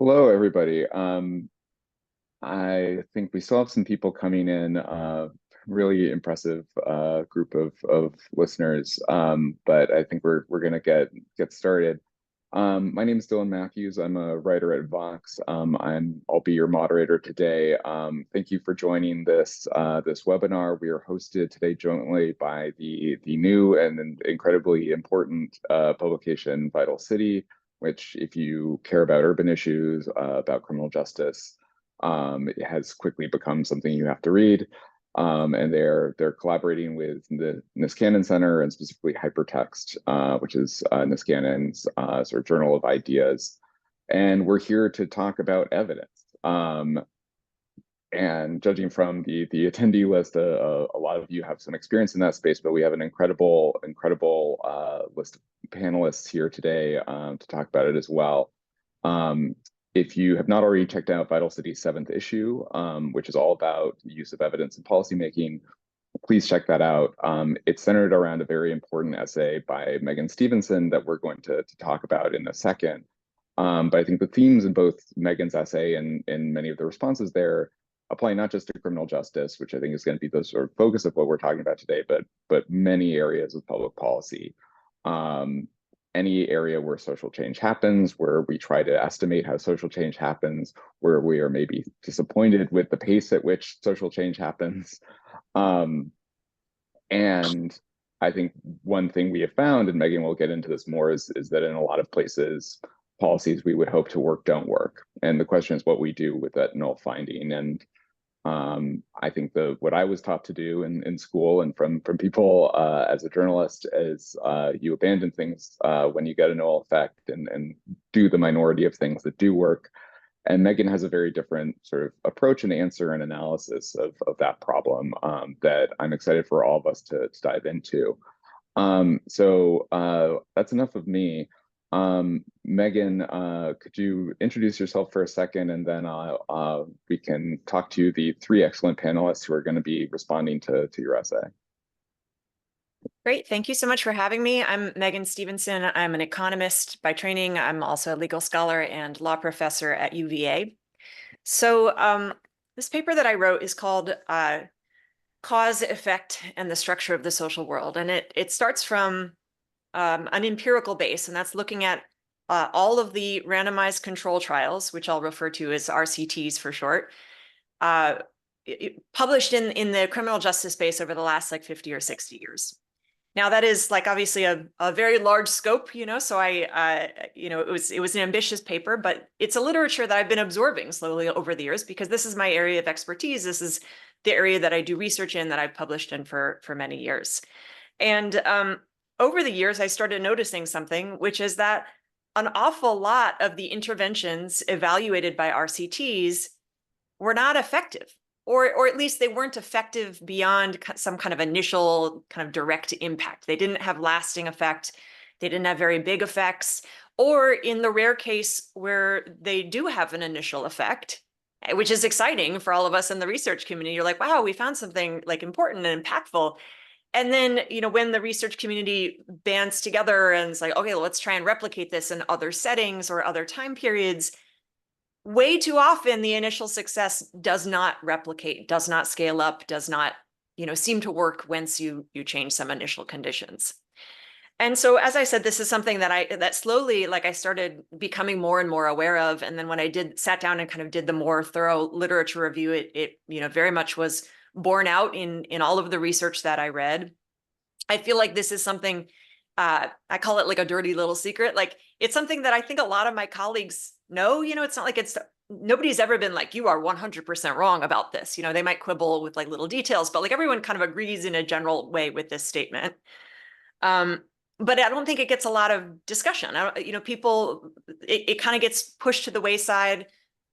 Hello, everybody. I think we still have some people coming in, really impressive group of listeners. But I think we're gonna get started. My name is Dylan Matthews. I'm a writer at Vox. I'll be your moderator today. Thank you for joining this webinar. We are hosted today jointly by the new and incredibly important publication Vital City, which, if you care about urban issues, about criminal justice, it has quickly become something you have to read. And they're collaborating with the Niskanen Center and specifically Hypertext, which is Niskanen's sort of journal of ideas. And we're here to talk about evidence. And judging from the attendee list, a lot of you have some experience in that space, but we have an incredible list of panelists here today to talk about it as well. If you have not already checked out Vital City's 7th issue, which is all about the use of evidence in policymaking, please check that out. It's centered around a very important essay by Megan Stevenson that we're going to talk about in a second. But I think the themes in both Megan's essay and many of the responses there apply not just to criminal justice, which I think is going to be the sort of focus of what we're talking about today, but many areas of public policy. Any area where social change happens, where we try to estimate how social change happens, where we are maybe disappointed with the pace at which social change happens. And I think one thing we have found, and Megan will get into this more, is that in a lot of places, policies we would hope to work don't work. And the question is what we do with that null finding. And I think what I was taught to do in school and from people as a journalist is you abandon things when you get a null effect and do the minority of things that do work. And Megan has a very different sort of approach and answer and analysis of that problem that I'm excited for all of us to dive into. So that's enough of me. Megan, could you introduce yourself for a second, and then we can talk to the three excellent panelists who are going to be responding to your essay. Great. Thank you so much for having me. I'm Megan Stevenson. I'm an economist by training. I'm also a legal scholar and law professor at UVA. So this paper that I wrote is called Cause, Effect, and the Structure of the Social World. And it starts from an empirical base, and that's looking at all of the randomized control trials, which I'll refer to as RCTs for short, published in the criminal justice space over the last like 50 or 60 years. Now that is like obviously a very large scope, so it was an ambitious paper, but it's a literature that I've been absorbing slowly over the years because this is my area of expertise. This is the area that I do research in, that I've published in for many years. And over the years, I started noticing something, which is that an awful lot of the interventions evaluated by RCTs were not effective. Or at least they weren't effective beyond some kind of initial kind of direct impact. They didn't have lasting effect. They didn't have very big effects. Or in the rare case where they do have an initial effect, which is exciting for all of us in the research community, you're like, wow, we found something like important and impactful. And then, when the research community bands together and it's like, okay, well, let's try and replicate this in other settings or other time periods, way too often the initial success does not replicate, does not scale up, does not, seem to work once you change some initial conditions. And so, as I said, this is something that slowly, like I started becoming more and more aware of. And then when I sat down and kind of did the more thorough literature review, it very much was borne out in all of the research that I read. I feel like this is something, I call it like a dirty little secret. Like it's something that I think a lot of my colleagues know, it's not like nobody's ever been like, you are 100% wrong about this. They might quibble with like little details, but like everyone kind of agrees in a general way with this statement. But I don't think it gets a lot of discussion. People, it kind of gets pushed to the wayside.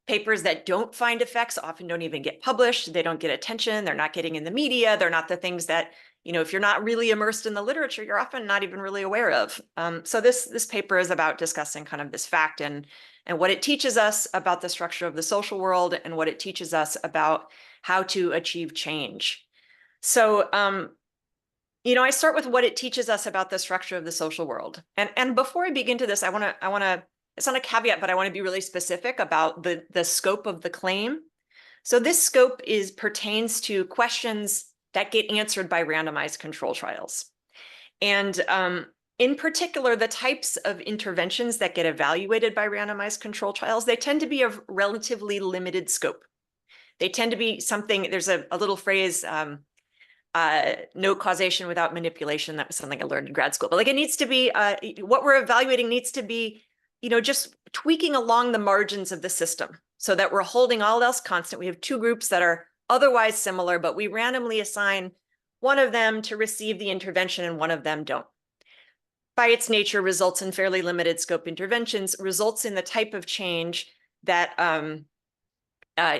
Papers that don't find effects often don't even get published. They don't get attention. They're not getting in the media. They're not the things that, if you're not really immersed in the literature, you're often not even really aware of. So this paper is about discussing kind of this fact and what it teaches us about the structure of the social world and what it teaches us about how to achieve change. So, I start with what it teaches us about the structure of the social world. And before I begin to this, I want to it's not a caveat, but I want to be really specific about the scope of the claim. So this scope pertains to questions that get answered by randomized control trials. And in particular, the types of interventions that get evaluated by randomized control trials, they tend to be of relatively limited scope. They tend to be something, there's a little phrase, no causation without manipulation. That was something I learned in grad school. But like it needs to be, what we're evaluating needs to be, just tweaking along the margins of the system so that we're holding all else constant. We have two groups that are otherwise similar, but we randomly assign one of them to receive the intervention and one of them don't. By its nature, results in fairly limited scope interventions, results in the type of change that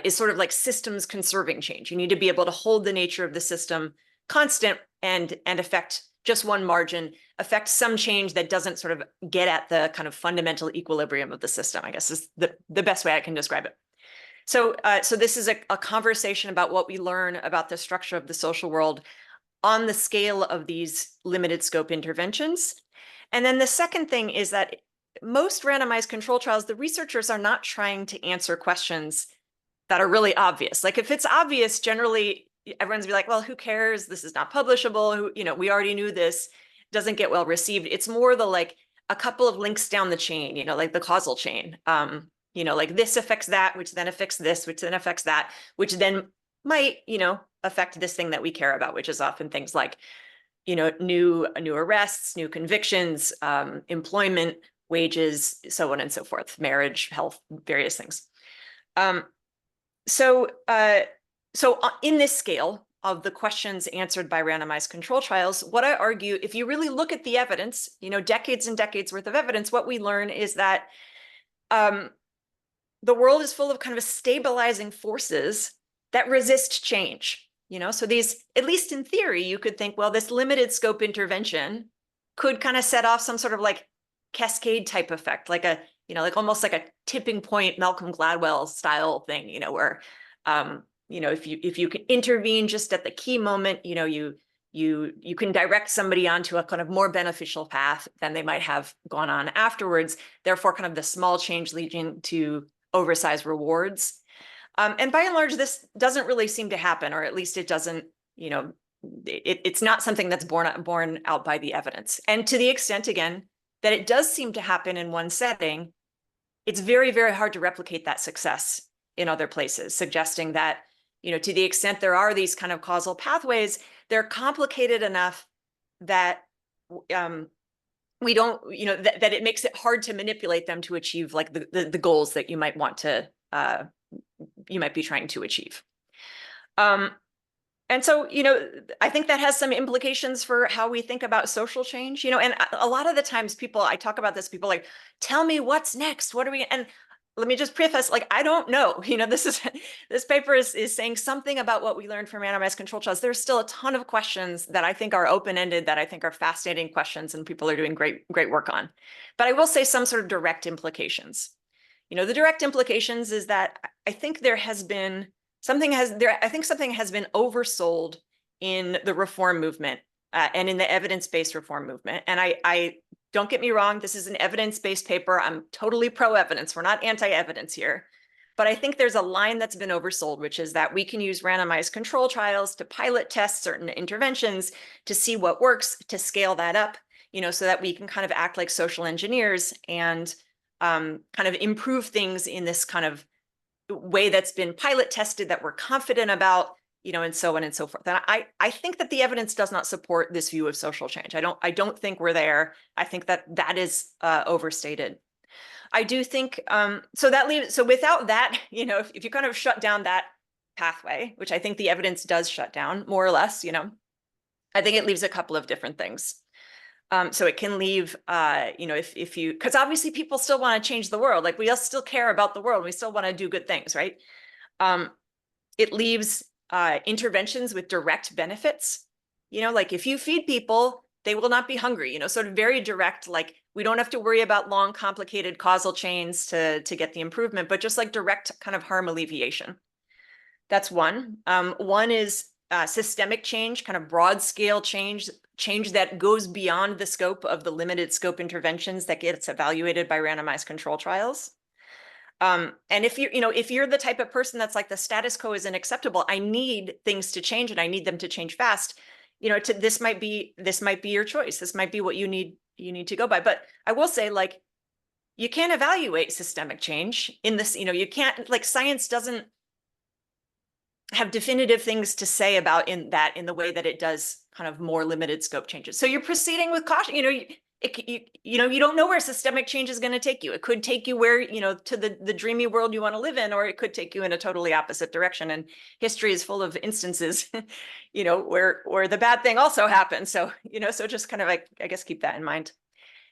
is sort of like systems conserving change. You need to be able to hold the nature of the system constant and affect just one margin, affect some change that doesn't sort of get at the kind of fundamental equilibrium of the system, I guess is the best way I can describe it. So this is a conversation about what we learn about the structure of the social world on the scale of these limited scope interventions. And then the second thing is that most randomized control trials, the researchers are not trying to answer questions that are really obvious. Like if it's obvious, generally everyone's be like, well, who cares? This is not publishable. We already knew this, doesn't get well received. It's more the like a couple of links down the chain, like the causal chain. Like this affects that, which then affects this, which then affects that, which then might, affect this thing that we care about, which is often things like, new arrests, new convictions, employment, wages, so on and so forth, marriage, health, various things. So in this scale of the questions answered by randomized control trials, what I argue, if you really look at the evidence, decades and decades worth of evidence, what we learn is that the world is full of kind of stabilizing forces that resist change. So these, at least in theory, you could think, well, this limited scope intervention could kind of set off some sort of like cascade type effect, like like almost like a tipping point, Malcolm Gladwell style thing, where, if you can intervene just at the key moment, you can direct somebody onto a kind of more beneficial path than they might have gone on afterwards. Therefore, kind of the small change leading to oversized rewards. And by and large, this doesn't really seem to happen, or at least it doesn't, it's not something that's borne out by the evidence. And to the extent, again, that it does seem to happen in one setting, it's very, very hard to replicate that success in other places, suggesting that, to the extent there are these kind of causal pathways, they're complicated enough that we don't, that it makes it hard to manipulate them to achieve like the goals that you might want to, you might be trying to achieve. And so, I think that has some implications for how we think about social change, and a lot of the times I talk about this, people like, tell me what's next. What are we, and let me just preface, like, I don't know, this paper is saying something about what we learned from randomized control trials. There's still a ton of questions that I think are open-ended, that I think are fascinating questions and people are doing great work on. But I will say some sort of direct implications. The direct implications is that I think something has been oversold in the reform movement and in the evidence-based reform movement. And I don't get me wrong, this is an evidence-based paper. I'm totally pro-evidence. We're not anti-evidence here. But I think there's a line that's been oversold, which is that we can use randomized control trials to pilot test certain interventions to see what works, to scale that up, so that we can kind of act like social engineers and kind of improve things in this kind of way that's been pilot tested, that we're confident about, and so on and so forth. And I think that the evidence does not support this view of social change. I don't think we're there. I think that is overstated. I do think, so without that, if you kind of shut down that pathway, which I think the evidence does shut down more or less, I think it leaves a couple of different things. So it can leave, if you, because obviously people still want to change the world. Like we all still care about the world. We still want to do good things, right? It leaves interventions with direct benefits. Like if you feed people, they will not be hungry, sort of very direct, like we don't have to worry about long, complicated causal chains to get the improvement, but just like direct kind of harm alleviation. That's one. One is systemic change, kind of broad scale change that goes beyond the scope of the limited scope interventions that gets evaluated by randomized control trials. And if you're the type of person that's like, the status quo isn't acceptable, I need things to change and I need them to change fast, this might be your choice. This might be what you need to go by. But I will say, like, you can't evaluate systemic change in this, you can't, like, science doesn't have definitive things to say about in the way that it does kind of more limited scope changes. So you're proceeding with caution. You don't know where systemic change is going to take you. It could take you where, to the dreamy world you want to live in, or it could take you in a totally opposite direction. And history is full of instances, where the bad thing also happens. So, so just kind of, like, I guess, keep that in mind.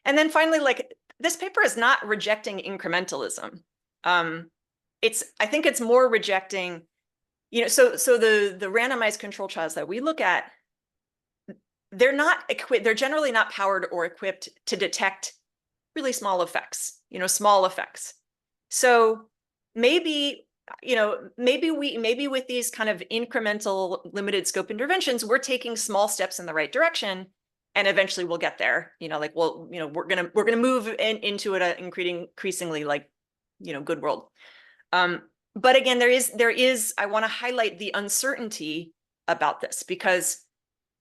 And then finally, like, this paper is not rejecting incrementalism. I think it's more rejecting, so the randomized control trials that we look at, they're generally not powered or equipped to detect really small effects, small effects. So maybe with these kind of incremental limited scope interventions, we're taking small steps in the right direction, and eventually we'll get there. We're gonna move into an increasingly, like, good world. But again, there is I want to highlight the uncertainty about this, because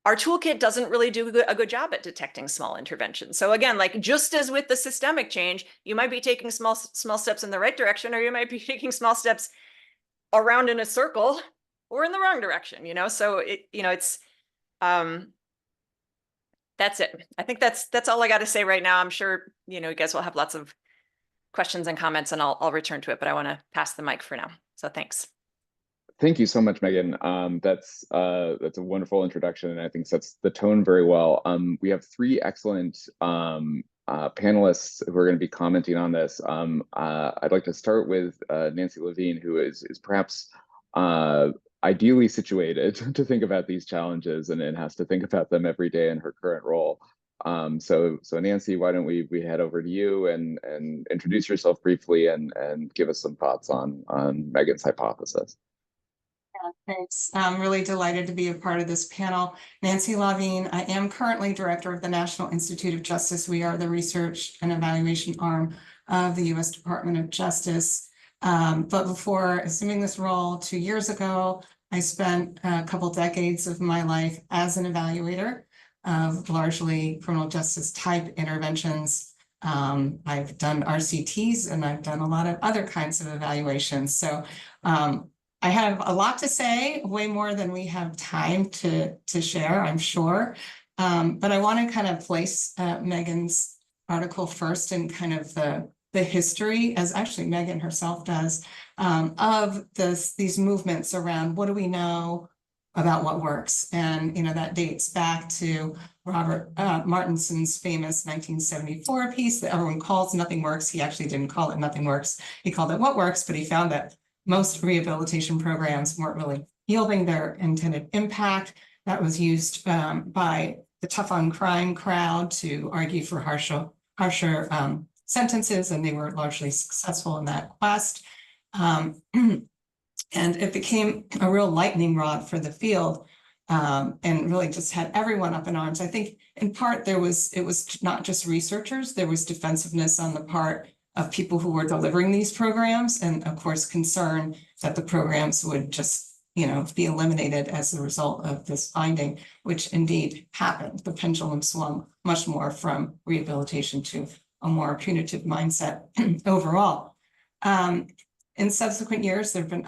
our toolkit doesn't really do a good job at detecting small interventions. So again, like, just as with the systemic change, you might be taking small steps in the right direction, or you might be taking small steps around in a circle or in the wrong direction, so it's that's it. I think that's all I got to say right now. I'm sure, you guys will have lots of questions and comments, and I'll return to it, but I want to pass the mic for now. So thanks. Thank you so much, Megan. That's a wonderful introduction, and I think sets the tone very well. We have three excellent panelists who are going to be commenting on this. I'd like to start with Nancy Levine, who is perhaps ideally situated to think about these challenges and has to think about them every day in her current role. So Nancy, why don't we head over to you and introduce yourself briefly and give us some thoughts on Megan's hypothesis. Thanks. I'm really delighted to be a part of this panel. Nancy Levine, I am currently director of the National Institute of Justice. We are the research and evaluation arm of the U.S. Department of Justice. But before assuming this role 2 years ago, I spent a couple decades of my life as an evaluator of largely criminal justice type interventions. I've done RCTs and I've done a lot of other kinds of evaluations. So I have a lot to say, way more than we have time to share, I'm sure. But I want to kind of place Megan's article first in kind of the history, as actually Megan herself does, of these movements around what do we know about what works. And, that dates back to Robert Martinson's famous 1974 piece that everyone calls Nothing Works. He actually didn't call it Nothing Works. He called it What Works, but he found that most rehabilitation programs weren't really yielding their intended impact. That was used by the tough on crime crowd to argue for harsher sentences, and they were largely successful in that quest. And it became a real lightning rod for the field, and really just had everyone up in arms. I think in part it was not just researchers, there was defensiveness on the part of people who were delivering these programs, and of course concern that the programs would just be eliminated as a result of this finding, which indeed happened. The pendulum swung much more from rehabilitation to a more punitive mindset overall. In subsequent years, there have been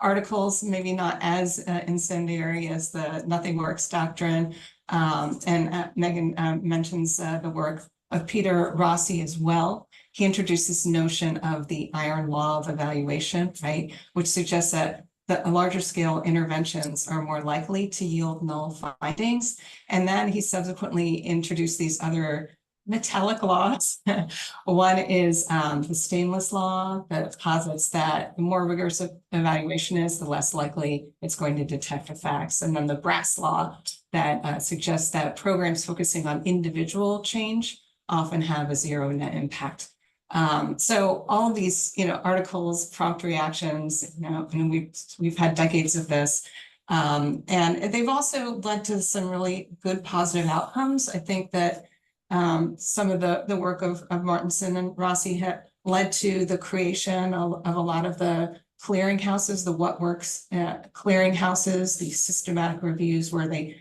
articles, maybe not as incendiary as the Nothing Works doctrine, and Megan mentions the work of Peter Rossi as well. He introduced this notion of the iron law of evaluation, right, which suggests that the larger scale interventions are more likely to yield null findings. And then he subsequently introduced these other metallic laws. One is the stainless law that posits that the more rigorous evaluation is, the less likely it's going to detect effects. And then the brass law that suggests that programs focusing on individual change often have a zero net impact. So all of these, articles, prompt reactions, and we've had decades of this. And they've also led to some really good positive outcomes. I think that some of the work of Martinson and Rossi had led to the creation of a lot of the clearinghouses, the What Works clearinghouses, these systematic reviews where they,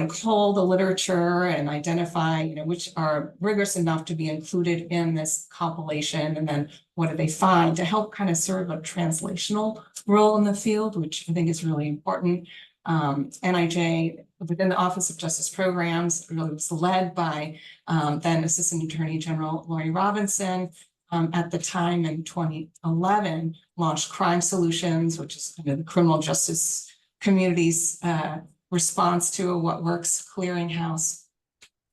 cull the literature and identify, which are rigorous enough to be included in this compilation, and then what do they find to help kind of serve a translational role in the field, which I think is really important. NIJ, within the Office of Justice Programs, really was led by then Assistant Attorney General Lori Robinson. At the time in 2011, launched Crime Solutions, which is kind of the criminal justice community's response to a What Works clearinghouse.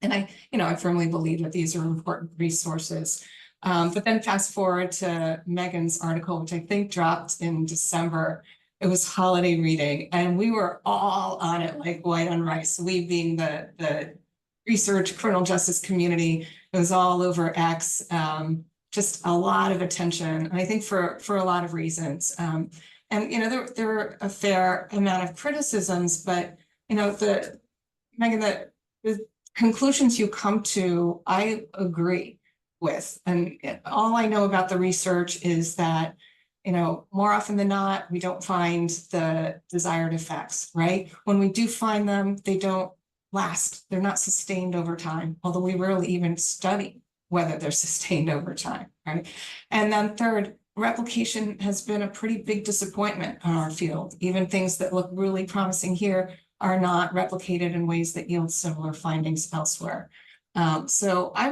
And I firmly believe that these are important resources. But then fast forward to Megan's article, which I think dropped in December. It was holiday reading, and we were all on it like white on rice. We being the research criminal justice community, it was all over X. Just a lot of attention, and I think for a lot of reasons. And there were a fair amount of criticisms, but Megan, the conclusions you come to, I agree with. And all I know about the research is that, more often than not, we don't find the desired effects, right? When we do find them, they don't last. They're not sustained over time, although we rarely even study whether they're sustained over time, right? And then third, replication has been a pretty big disappointment in our field. Even things that look really promising here are not replicated in ways that yield similar findings elsewhere. So I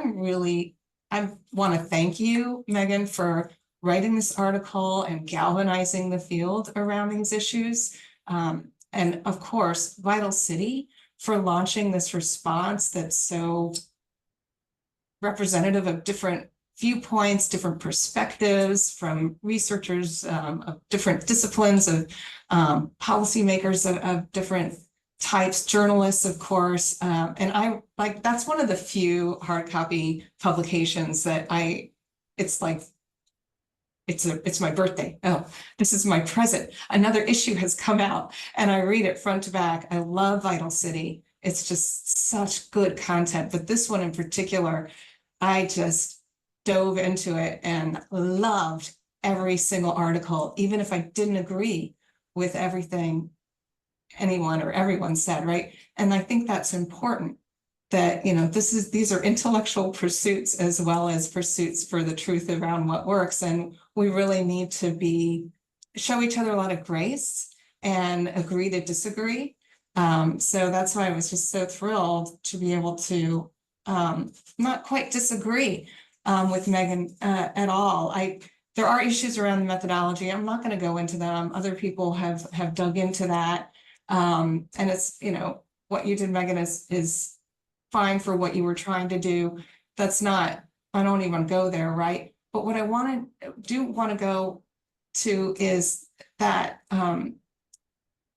want to thank you, Megan, for writing this article and galvanizing the field around these issues. And of course, Vital City for launching this response that's so representative of different viewpoints, different perspectives from researchers of different disciplines, of policymakers of different types, journalists, of course. And that's one of the few hard copy publications that it's my birthday. Oh, this is my present. Another issue has come out and I read it front to back. I love Vital City. It's just such good content, but this one in particular, I just dove into it and loved every single article, even if I didn't agree with everything anyone or everyone said, right? And I think that's important that, these are intellectual pursuits as well as pursuits for the truth around what works. And we really need to show each other a lot of grace and agree to disagree. So that's why I was just so thrilled to be able to not quite disagree with Megan at all. There are issues around the methodology. I'm not going to go into them. Other people have dug into that. And it's, what you did, Megan, is fine for what you were trying to do. I don't even go there, right? But what I want to go to is that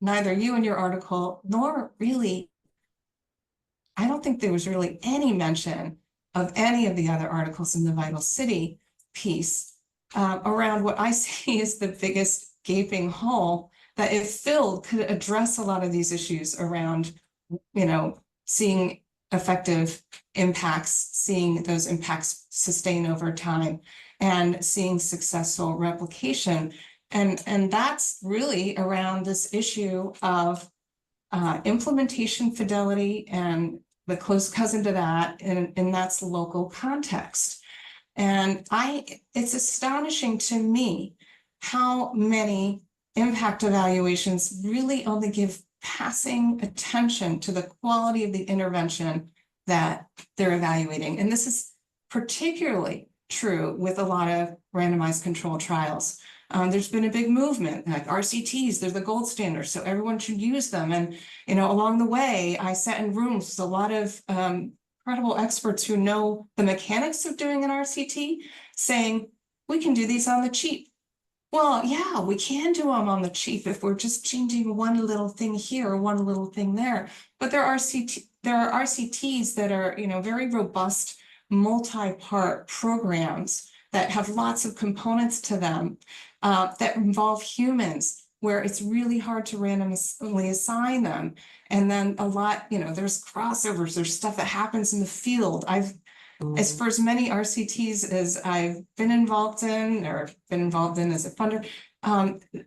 neither you in your article nor really, I don't think there was really any mention of any of the other articles in the Vital City piece around what I see as the biggest gaping hole that, if filled, could address a lot of these issues around, seeing effective impacts, seeing those impacts sustain over time, and seeing successful replication. And that's really around this issue of implementation fidelity, and the close cousin to that, and that's local context. And it's astonishing to me how many impact evaluations really only give passing attention to the quality of the intervention that they're evaluating. And this is particularly true with a lot of randomized controlled trials. There's been a big movement, like RCTs, they're the gold standard, so everyone should use them. And, along the way, I sat in rooms with a lot of incredible experts who know the mechanics of doing an RCT, saying, we can do these on the cheap. Well, yeah, we can do them on the cheap if we're just changing one little thing here or one little thing there. But there are RCTs that are, very robust, multi-part programs that have lots of components to them that involve humans where it's really hard to randomly assign them. And then a lot, there's crossovers, there's stuff that happens in the field. As for as many RCTs as I've been involved in or been involved in as a funder,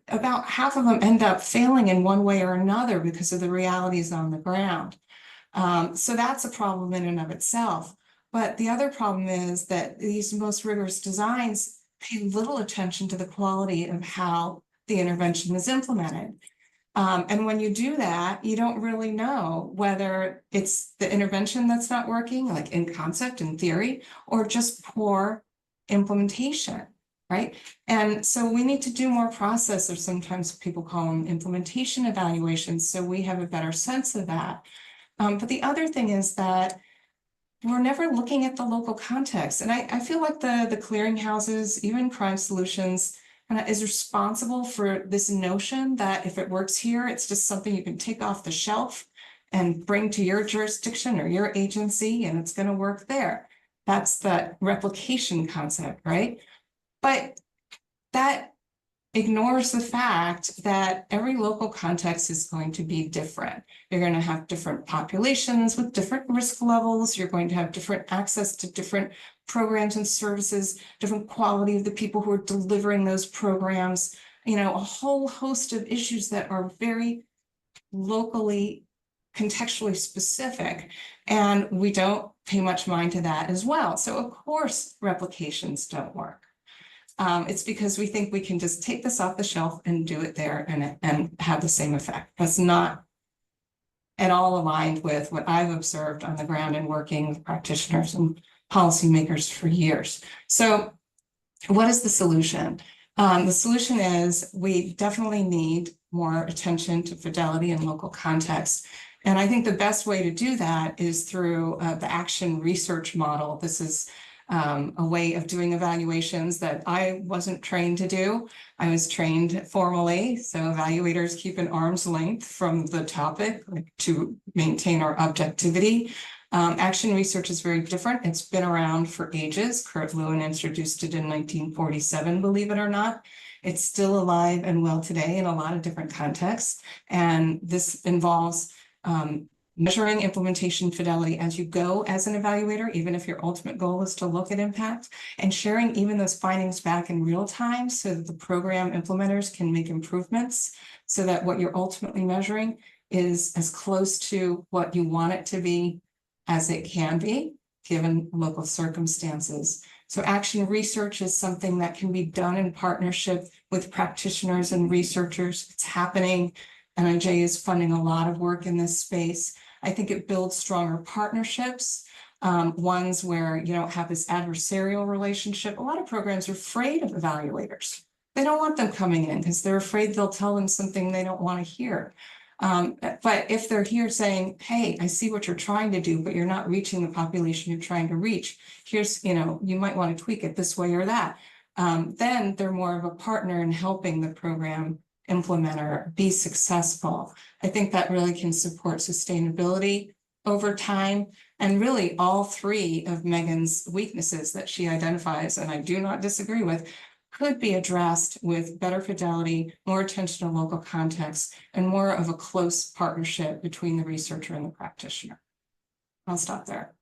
about half of them end up failing in one way or another because of the realities on the ground. So that's a problem in and of itself. But the other problem is that these most rigorous designs pay little attention to the quality of how the intervention is implemented. And when you do that, you don't really know whether it's the intervention that's not working, like in concept and theory, or just poor implementation, right? And so we need to do more process, or sometimes people call them implementation evaluations, so we have a better sense of that. But the other thing is that we're never looking at the local context. And I feel like the clearinghouses, even Crime Solutions, is responsible for this notion that if it works here, it's just something you can take off the shelf and bring to your jurisdiction or your agency, and it's going to work there. That's the replication concept, right? But that ignores the fact that every local context is going to be different. You're going to have different populations with different risk levels. You're going to have different access to different programs and services, different quality of the people who are delivering those programs, a whole host of issues that are very locally, contextually specific. And we don't pay much mind to that as well. So of course, replications don't work. It's because we think we can just take this off the shelf and do it there and have the same effect. That's not at all aligned with what I've observed on the ground and working with practitioners and policymakers for years. So what is the solution? The solution is we definitely need more attention to fidelity and local context. And I think the best way to do that is through the action research model. This is a way of doing evaluations that I wasn't trained to do. I was trained formally, so evaluators keep an arm's length from the topic to maintain our objectivity. Action research is very different. It's been around for ages. Kurt Lewin introduced it in 1947, believe it or not. It's still alive and well today in a lot of different contexts. And this involves measuring implementation fidelity as you go as an evaluator, even if your ultimate goal is to look at impact, and sharing even those findings back in real time so that the program implementers can make improvements so that what you're ultimately measuring is as close to what you want it to be as it can be, given local circumstances. So action research is something that can be done in partnership with practitioners and researchers. It's happening. NIJ is funding a lot of work in this space. I think it builds stronger partnerships, ones where you don't have this adversarial relationship. A lot of programs are afraid of evaluators. They don't want them coming in because they're afraid they'll tell them something they don't want to hear. But if they're here saying, hey, I see what you're trying to do, but you're not reaching the population you're trying to reach. Here's, you might want to tweak it this way or that. Then they're more of a partner in helping the program implementer be successful. I think that really can support sustainability over time. And really all three of Megan's weaknesses that she identifies, and I do not disagree with, could be addressed with better fidelity, more attention to local context, and more of a close partnership between the researcher and the practitioner. I'll stop there.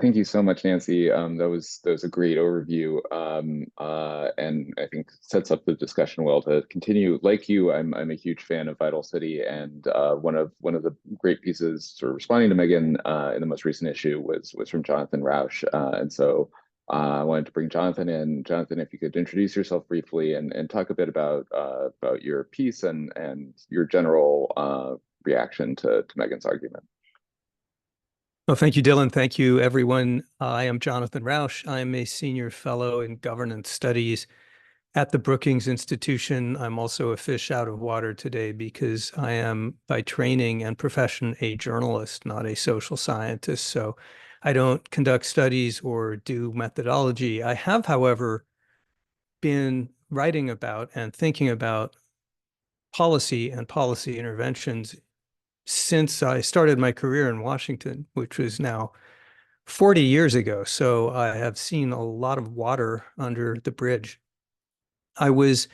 Thank you so much, Nancy. That was a great overview, and I think sets up the discussion well to continue. Like you, I'm a huge fan of Vital City, and one of the great pieces sort of responding to Megan in the most recent issue was from Jonathan Rausch, and so I wanted to bring Jonathan in. Jonathan, if you could introduce yourself briefly and talk a bit about your piece and your general reaction to Megan's argument. Well, thank you, Dylan. Thank you, everyone. I am Jonathan Rausch. I'm a senior fellow in governance studies at the Brookings Institution. I'm also a fish out of water today because I am, by training and profession, a journalist, not a social scientist. So I don't conduct studies or do methodology. I have, however, been writing about and thinking about policy and policy interventions since I started my career in Washington, which was now 40 years ago. So I have seen a lot of water under the bridge. I was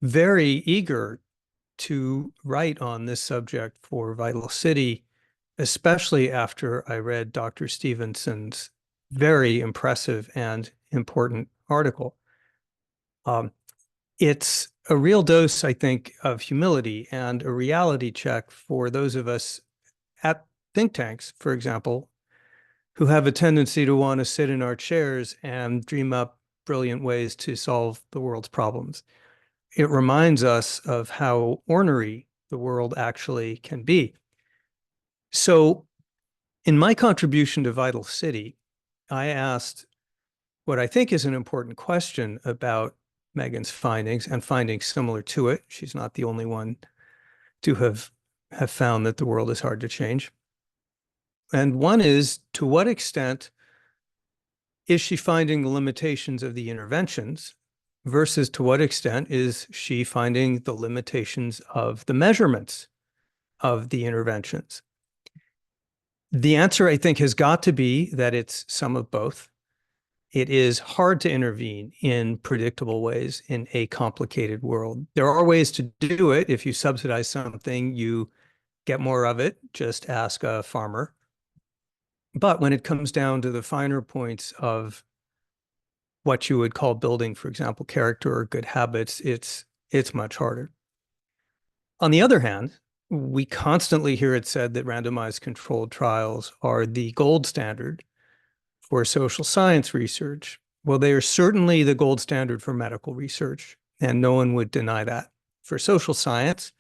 very eager to write on this subject for Vital City, especially after I read Dr. Stevenson's very impressive and important article. It's a real dose, I think, of humility and a reality check for those of us at think tanks, for example, who have a tendency to want to sit in our chairs and dream up brilliant ways to solve the world's problems. It reminds us of how ornery the world actually can be. So in my contribution to Vital City, I asked what I think is an important question about Megan's findings and findings similar to it. She's not the only one to have found that the world is hard to change. And one is, to what extent is she finding the limitations of the interventions versus to what extent is she finding the limitations of the measurements of the interventions? The answer, I think, has got to be that it's some of both. It is hard to intervene in predictable ways in a complicated world. There are ways to do it. If you subsidize something, you get more of it. Just ask a farmer. But when it comes down to the finer points of what you would call building, for example, character or good habits, it's much harder. On the other hand, we constantly hear it said that randomized controlled trials are the gold standard for social science research. Well, they are certainly the gold standard for medical research, and no one would deny that. For social science,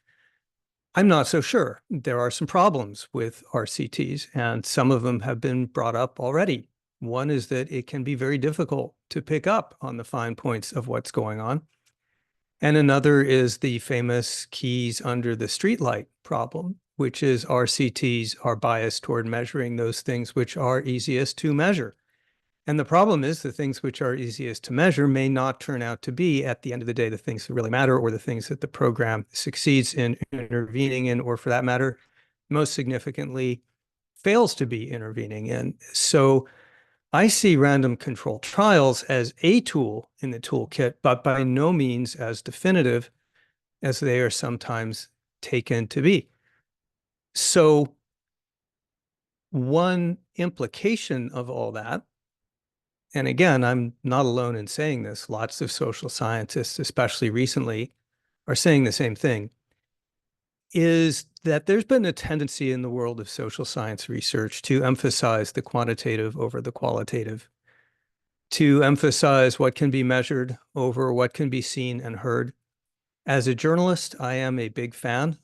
I'm not so sure. There are some problems with RCTs, and some of them have been brought up already. One is that it can be very difficult to pick up on the fine points of what's going on. And another is the famous keys under the streetlight problem, which is RCTs are biased toward measuring those things which are easiest to measure. And the problem is the things which are easiest to measure may not turn out to be, at the end of the day, the things that really matter, or the things that the program succeeds in intervening in, or for that matter, most significantly, fails to be intervening in. So I see random control trials as a tool in the toolkit, but by no means as definitive as they are sometimes taken to be. So one implication of all that, and again, I'm not alone in saying this, lots of social scientists, especially recently, are saying the same thing, is that there's been a tendency in the world of social science research to emphasize the quantitative over the qualitative, to emphasize what can be measured over what can be seen and heard. As a journalist, I am a big fan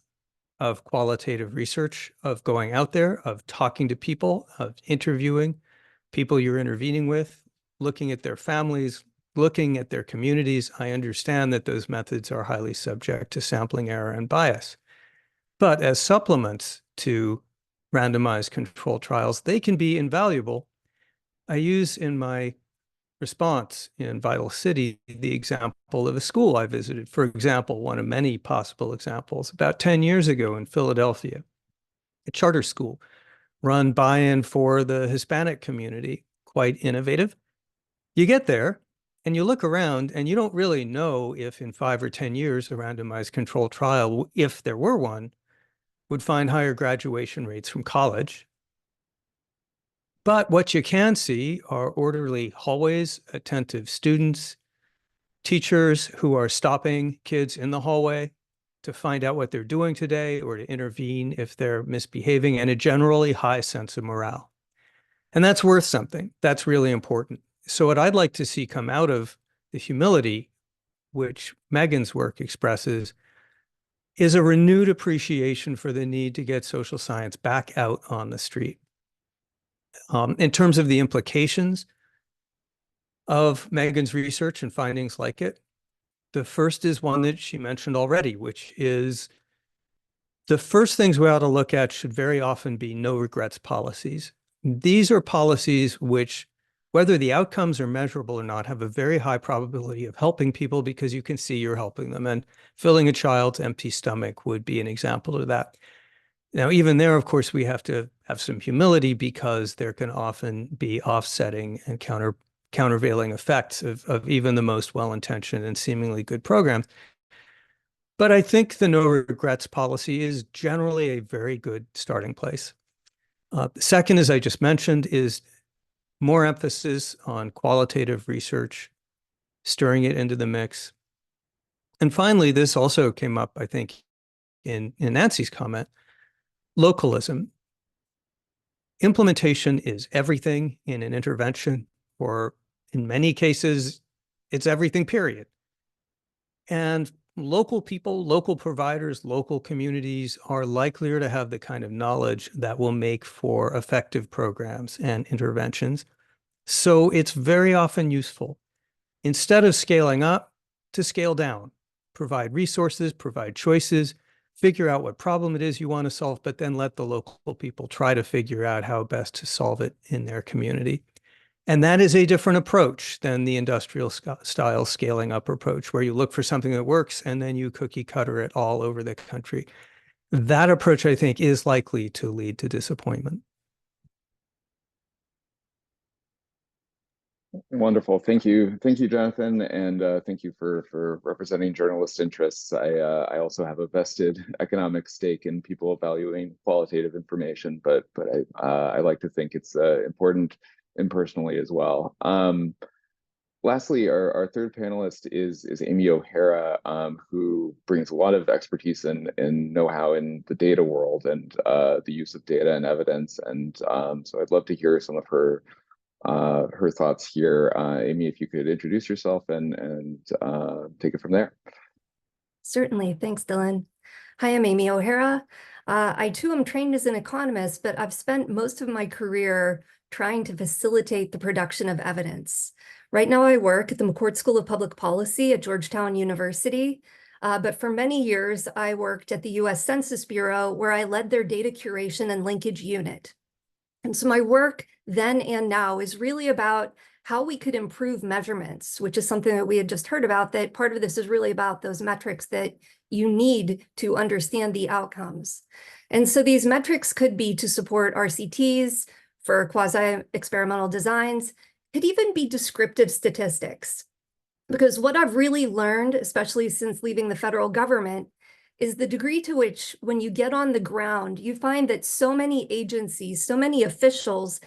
of qualitative research, of going out there, of talking to people, of interviewing people you're intervening with, looking at their families, looking at their communities. I understand that those methods are highly subject to sampling error and bias. But as supplements to randomized control trials, they can be invaluable. I use in my response in Vital City the example of a school I visited. For example, one of many possible examples, about 10 years ago in Philadelphia, a charter school run by and for the Hispanic community, quite innovative. You get there and you look around and you don't really know if in 5 or 10 years a randomized control trial, if there were one, would find higher graduation rates from college. But what you can see are orderly hallways, attentive students, teachers who are stopping kids in the hallway to find out what they're doing today or to intervene if they're misbehaving, and a generally high sense of morale. And that's worth something. That's really important. So what I'd like to see come out of the humility, which Megan's work expresses, is a renewed appreciation for the need to get social science back out on the street. In terms of the implications of Megan's research and findings like it, the first is one that she mentioned already, which is the first things we ought to look at should very often be no regrets policies. These are policies which, whether the outcomes are measurable or not, have a very high probability of helping people because you can see you're helping them. And filling a child's empty stomach would be an example of that. Now, even there, of course, we have to have some humility because there can often be offsetting and countervailing effects of even the most well-intentioned and seemingly good programs. But I think the no regrets policy is generally a very good starting place. The second, as I just mentioned, is more emphasis on qualitative research, stirring it into the mix. And finally, this also came up, I think, in Nancy's comment, localism. Implementation is everything in an intervention, or in many cases, it's everything, period. And local people, local providers, local communities are likelier to have the kind of knowledge that will make for effective programs and interventions. So it's very often useful, instead of scaling up, to scale down, provide resources, provide choices, figure out what problem it is you want to solve, but then let the local people try to figure out how best to solve it in their community. And that is a different approach than the industrial style scaling up approach, where you look for something that works and then you cookie cutter it all over the country. That approach, I think, is likely to lead to disappointment. Wonderful. Thank you. Thank you, Jonathan. And thank you for representing journalist interests. I also have a vested economic stake in people evaluating qualitative information, but I like to think it's important impersonally as well. Lastly, our third panelist is Amy O'Hara, who brings a lot of expertise and know-how in the data world and the use of data and evidence. And so I'd love to hear some of her thoughts here. Amy, if you could introduce yourself and take it from there. Certainly. Thanks, Dylan. Hi, I'm Amy O'Hara. I too am trained as an economist, but I've spent most of my career trying to facilitate the production of evidence. Right now, I work at the McCourt School of Public Policy at Georgetown University. But for many years, I worked at the US Census Bureau, where I led their data curation and linkage unit. And so my work then and now is really about how we could improve measurements, which is something that we had just heard about, that part of this is really about those metrics that you need to understand the outcomes. And so these metrics could be to support RCTs, for quasi-experimental designs, could even be descriptive statistics. Because what I've really learned, especially since leaving the federal government, is the degree to which when you get on the ground, you find that so many agencies, so many officials,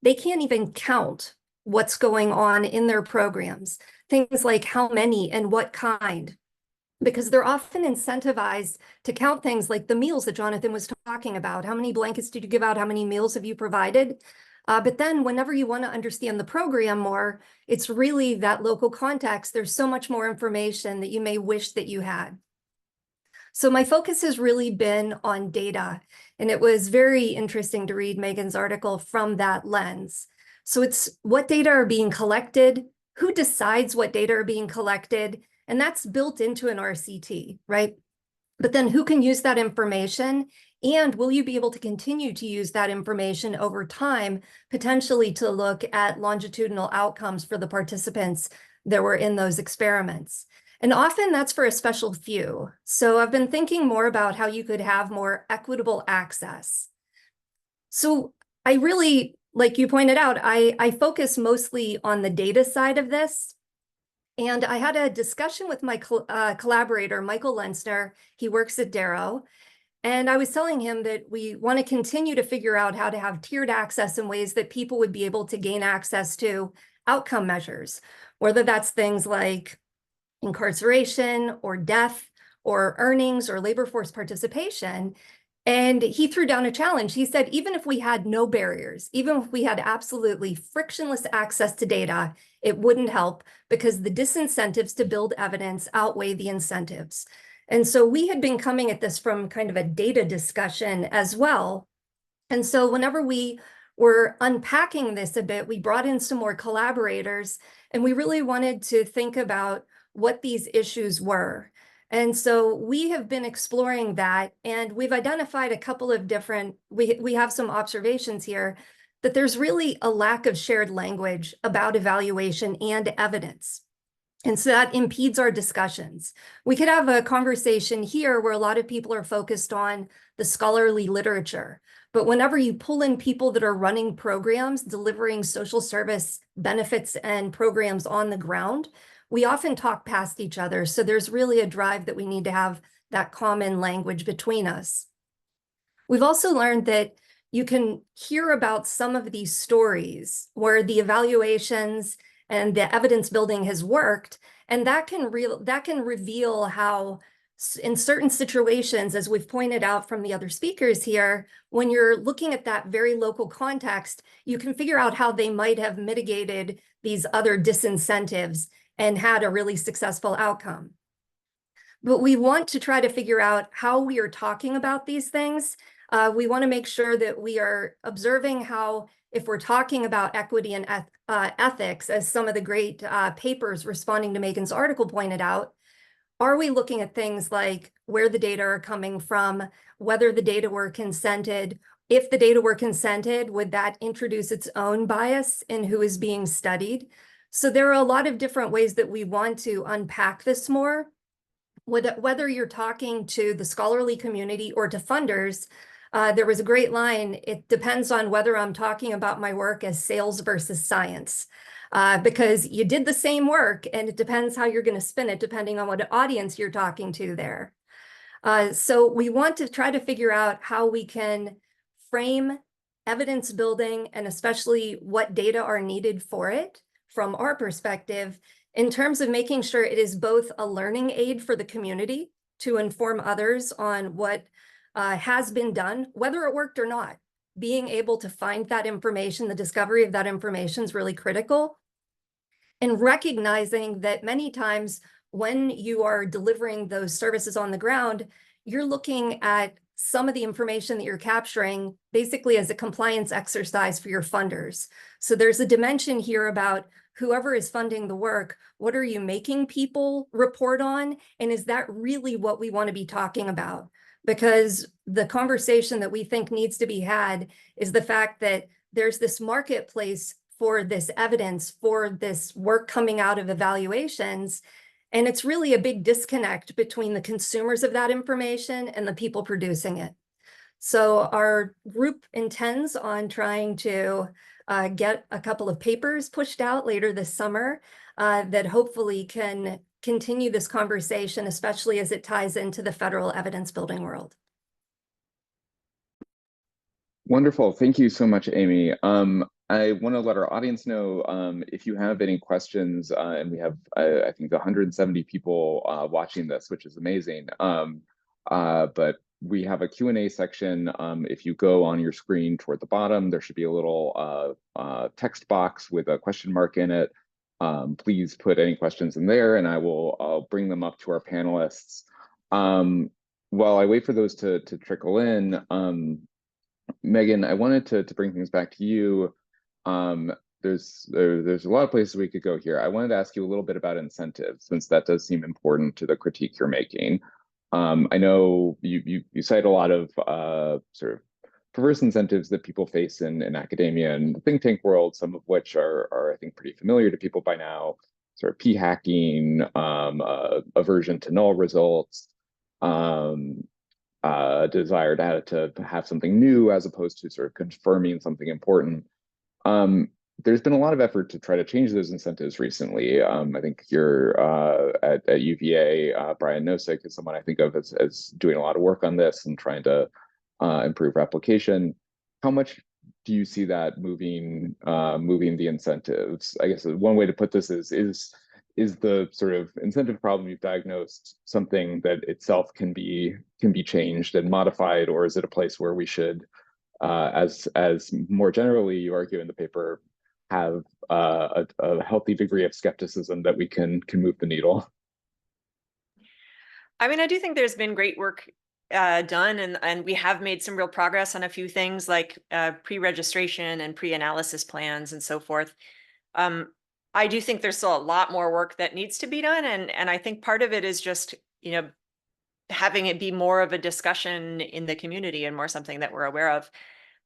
they can't even count what's going on in their programs. Things like how many and what kind, because they're often incentivized to count things like the meals that Jonathan was talking about. How many blankets did you give out? How many meals have you provided? But then whenever you want to understand the program more, it's really that local context. There's so much more information that you may wish that you had. So my focus has really been on data, and it was very interesting to read Megan's article from that lens. So it's what data are being collected, who decides what data are being collected, and that's built into an RCT, right? But then who can use that information, and will you be able to continue to use that information over time, potentially to look at longitudinal outcomes for the participants that were in those experiments? And often that's for a special few. So I've been thinking more about how you could have more equitable access. So I really, like you pointed out, I focus mostly on the data side of this. And I had a discussion with my collaborator, Michael Lenzner. He works at Darrow. And I was telling him that we want to continue to figure out how to have tiered access in ways that people would be able to gain access to outcome measures, whether that's things like incarceration or death or earnings or labor force participation. And he threw down a challenge. He said, even if we had no barriers, even if we had absolutely frictionless access to data, it wouldn't help because the disincentives to build evidence outweigh the incentives. And so we had been coming at this from kind of a data discussion as well. And so whenever we were unpacking this a bit, we brought in some more collaborators, and we really wanted to think about what these issues were. And so we have been exploring that, and we've identified a couple of different, we have some observations here, that there's really a lack of shared language about evaluation and evidence. And so that impedes our discussions. We could have a conversation here where a lot of people are focused on the scholarly literature, but whenever you pull in people that are running programs, delivering social service benefits and programs on the ground, we often talk past each other. So there's really a drive that we need to have that common language between us. We've also learned that you can hear about some of these stories where the evaluations and the evidence building has worked, and that can reveal how in certain situations, as we've pointed out from the other speakers here, when you're looking at that very local context, you can figure out how they might have mitigated these other disincentives and had a really successful outcome. But we want to try to figure out how we are talking about these things. We want to make sure that we are observing how, if we're talking about equity and ethics, as some of the great papers responding to Megan's article pointed out, are we looking at things like where the data are coming from, whether the data were consented? If the data were consented, would that introduce its own bias in who is being studied? So there are a lot of different ways that we want to unpack this more. Whether you're talking to the scholarly community or to funders, there was a great line, it depends on whether I'm talking about my work as sales versus science. Because you did the same work and it depends how you're going to spin it depending on what audience you're talking to there. So we want to try to figure out how we can frame evidence building and especially what data are needed for it from our perspective in terms of making sure it is both a learning aid for the community to inform others on what has been done, whether it worked or not. Being able to find that information, the discovery of that information is really critical. And recognizing that many times when you are delivering those services on the ground, you're looking at some of the information that you're capturing basically as a compliance exercise for your funders. So there's a dimension here about whoever is funding the work, what are you making people report on? And is that really what we want to be talking about? Because the conversation that we think needs to be had is the fact that there's this marketplace for this evidence, for this work coming out of evaluations. And it's really a big disconnect between the consumers of that information and the people producing it. So our group intends on trying to get a couple of papers pushed out later this summer that hopefully can continue this conversation, especially as it ties into the federal evidence building world. Wonderful. Thank you so much, Amy. I want to let our audience know if you have any questions, and we have, I think, 170 people watching this, which is amazing. But we have a Q&A section. If you go on your screen toward the bottom, there should be a little text box with a question mark in it. Please put any questions in there, and I'll bring them up to our panelists. While I wait for those to trickle in, Megan, I wanted to bring things back to you. There's a lot of places we could go here. I wanted to ask you a little bit about incentives, since that does seem important to the critique you're making. I know you cite a lot of sort of perverse incentives that people face in academia and the think tank world, some of which are I think pretty familiar to people by now, sort of p-hacking, aversion to null results, desire to have something new as opposed to sort of confirming something important. There's been a lot of effort to try to change those incentives recently. I think you're at UVA, Brian Nosek is someone I think of as doing a lot of work on this and trying to improve replication. How much do you see that moving the incentives? I guess one way to put this is the sort of incentive problem you've diagnosed something that itself can be changed and modified, or is it a place where we should, as more generally you argue in the paper, have a healthy degree of skepticism that we can move the needle? I mean, I do think there's been great work done, and we have made some real progress on a few things like pre-registration and pre-analysis plans and so forth. I do think there's still a lot more work that needs to be done, and I think part of it is just, having it be more of a discussion in the community and more something that we're aware of.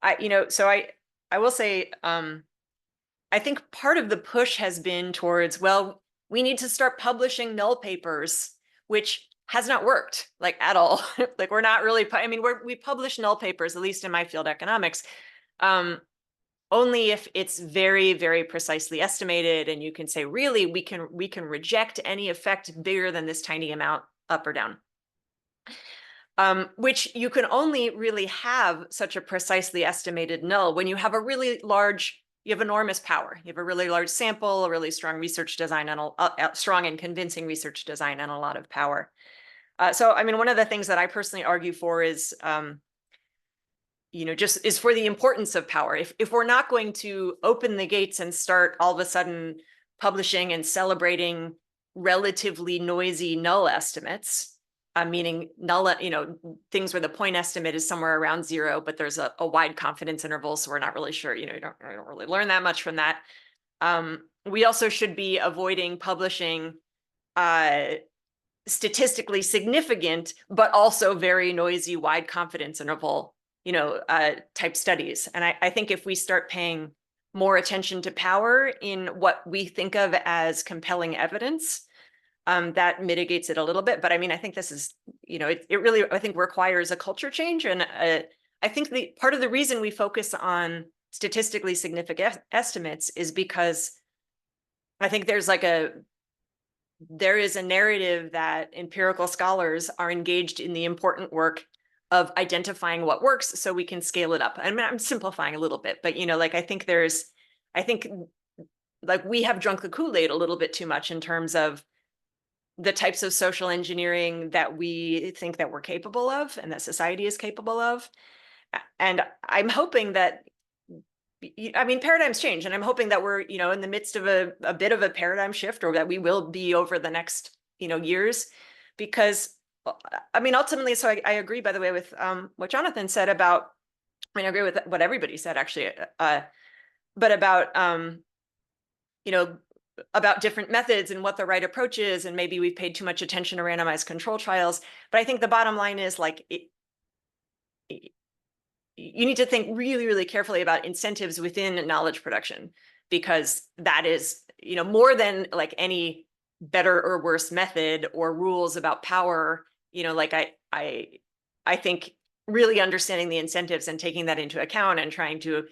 I will say, I think part of the push has been towards, well, we need to start publishing null papers, which has not worked like at all. Like we're not really, we publish null papers, at least in my field, economics, only if it's very, very precisely estimated. And you can say, really, we can reject any effect bigger than this tiny amount up or down. which you can only really have such a precisely estimated null when you have a really large, you have enormous power. You have a really large sample, a really strong research design, and a strong and convincing research design, and a lot of power. So, I mean, one of the things that I personally argue for is, just is for the importance of power. If we're not going to open the gates and start all of a sudden publishing and celebrating relatively noisy null estimates, meaning null, things where the point estimate is somewhere around 0, but there's a wide confidence interval, so we're not really sure. You don't really learn that much from that. We also should be avoiding publishing statistically significant, but also very noisy, wide confidence interval, type studies. And I think if we start paying more attention to power in what we think of as compelling evidence, that mitigates it a little bit. But I mean, I think this is, it really, I think, requires a culture change. And I think the part of the reason we focus on statistically significant estimates is because I think there is a narrative that empirical scholars are engaged in the important work of identifying what works so we can scale it up. I mean, I'm simplifying a little bit, but I think we have drunk the Kool-Aid a little bit too much in terms of the types of social engineering that we think that we're capable of and that society is capable of. And I'm hoping that, paradigms change, and I'm hoping that we're, in the midst of a bit of a paradigm shift, or that we will be over the next, years, because ultimately, so I agree, by the way, with what Jonathan said about, I agree with what everybody said, actually, but about different methods and what the right approach is, and maybe we've paid too much attention to randomized control trials. But I think the bottom line is, you need to think really, really carefully about incentives within knowledge production, because that is, more than any better or worse method or rules about power. I think really understanding the incentives and taking that into account and trying to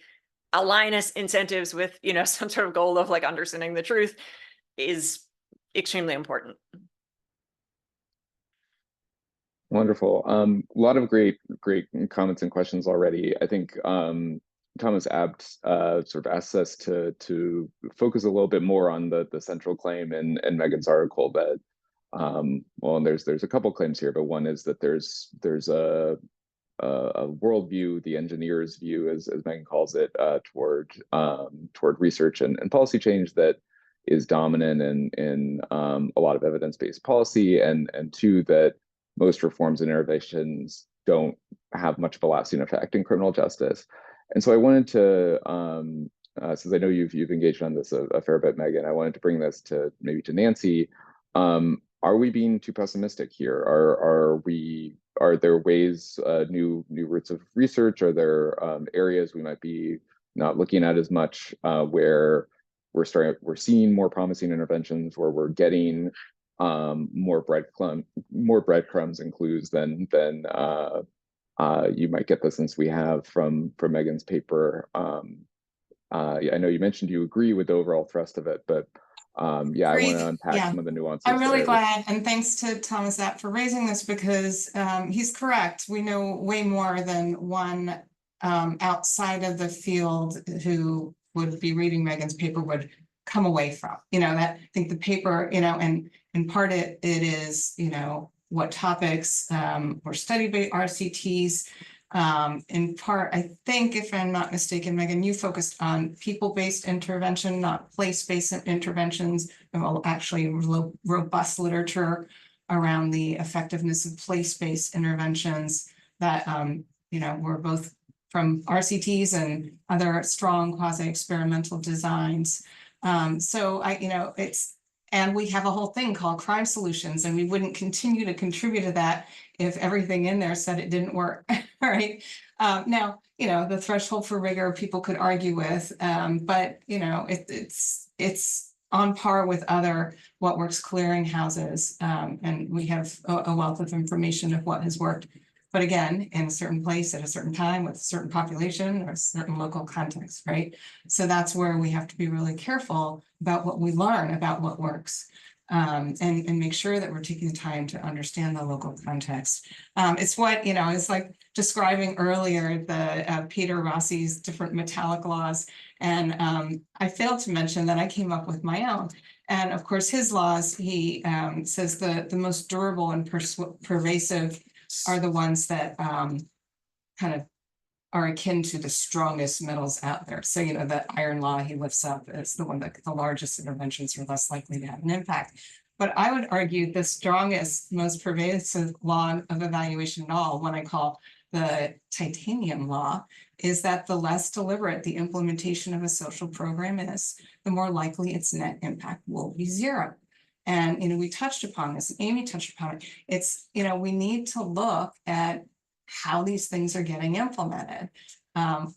align us incentives with, some sort of goal of understanding the truth is extremely important. Wonderful. A lot of great comments and questions already. I think Thomas Abt sort of asked us to focus a little bit more on the central claim in Megan's article that, and there's a couple claims here, but one is that there's a worldview, the engineer's view, as Megan calls it, toward research and policy change that is dominant in a lot of evidence-based policy, and two, that most reforms and innovations don't have much of a lasting effect in criminal justice. And so I wanted to, since I know you've engaged on this a fair bit, Megan, I wanted to bring this to Nancy. Are we being too pessimistic here? Are there ways, new routes of research? Are there areas we might be not looking at as much, where we're seeing more promising interventions, where we're getting more breadcrumbs and clues than you might get the sense we have from Megan's paper? I know you mentioned you agree with the overall thrust of it, but I want to unpack some of the nuances. I'm really glad, and thanks to Thomas Abt for raising this, because he's correct. We know way more than one outside of the field who would be reading Megan's paper would come away from. That I think the paper, and in part it is, what topics were studied by RCTs. In part, I think, if I'm not mistaken, Megan, you focused on people-based intervention, not place-based interventions. Well, actually, robust literature around the effectiveness of place-based interventions that, were both from RCTs and other strong quasi-experimental designs. And we have a whole thing called crime solutions, and we wouldn't continue to contribute to that if everything in there said it didn't work, right? Now, the threshold for rigor people could argue with, but it's on par with other what works clearinghouses, and we have a wealth of information of what has worked. But again, in a certain place at a certain time with a certain population or a certain local context, right? So that's where we have to be really careful about what we learn about what works. and make sure that we're taking the time to understand the local context. It's what, it's like describing earlier the Peter Rossi's different metallic laws. And I failed to mention that I came up with my own. And of course, his laws, he says the most durable and pervasive are the ones that kind of are akin to the strongest metals out there. So, the iron law he lifts up is the one that the largest interventions are less likely to have an impact. But I would argue the strongest, most pervasive law of evaluation at all, what I call the titanium law, is that the less deliberate the implementation of a social program is, the more likely its net impact will be zero. And, we touched upon this, Amy touched upon it. It's, we need to look at how these things are getting implemented.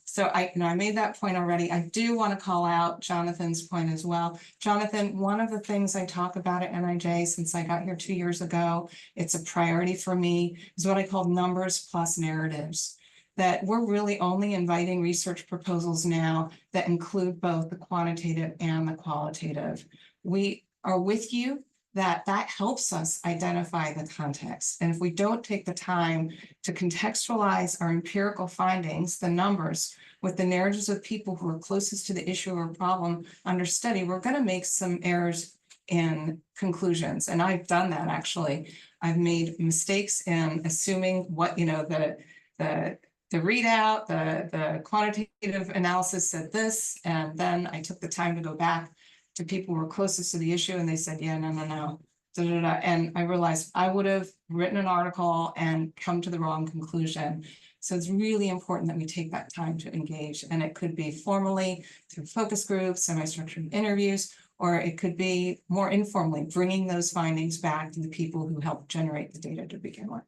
So I made that point already. I do want to call out Jonathan's point as well. Jonathan, one of the things I talk about at NIJ since I got here 2 years ago, it's a priority for me, is what I call numbers plus narratives. That we're really only inviting research proposals now that include both the quantitative and the qualitative. We are with you. That helps us identify the context. And if we don't take the time to contextualize our empirical findings, the numbers, with the narratives of people who are closest to the issue or problem under study, we're going to make some errors in conclusions. And I've done that, actually. I've made mistakes in assuming what, the readout, the quantitative analysis said this, and then I took the time to go back to people who were closest to the issue, and they said, yeah, no. And I realized I would have written an article and come to the wrong conclusion. So it's really important that we take that time to engage. And it could be formally through focus groups, semi-structured interviews, or it could be more informally, bringing those findings back to the people who helped generate the data to begin with.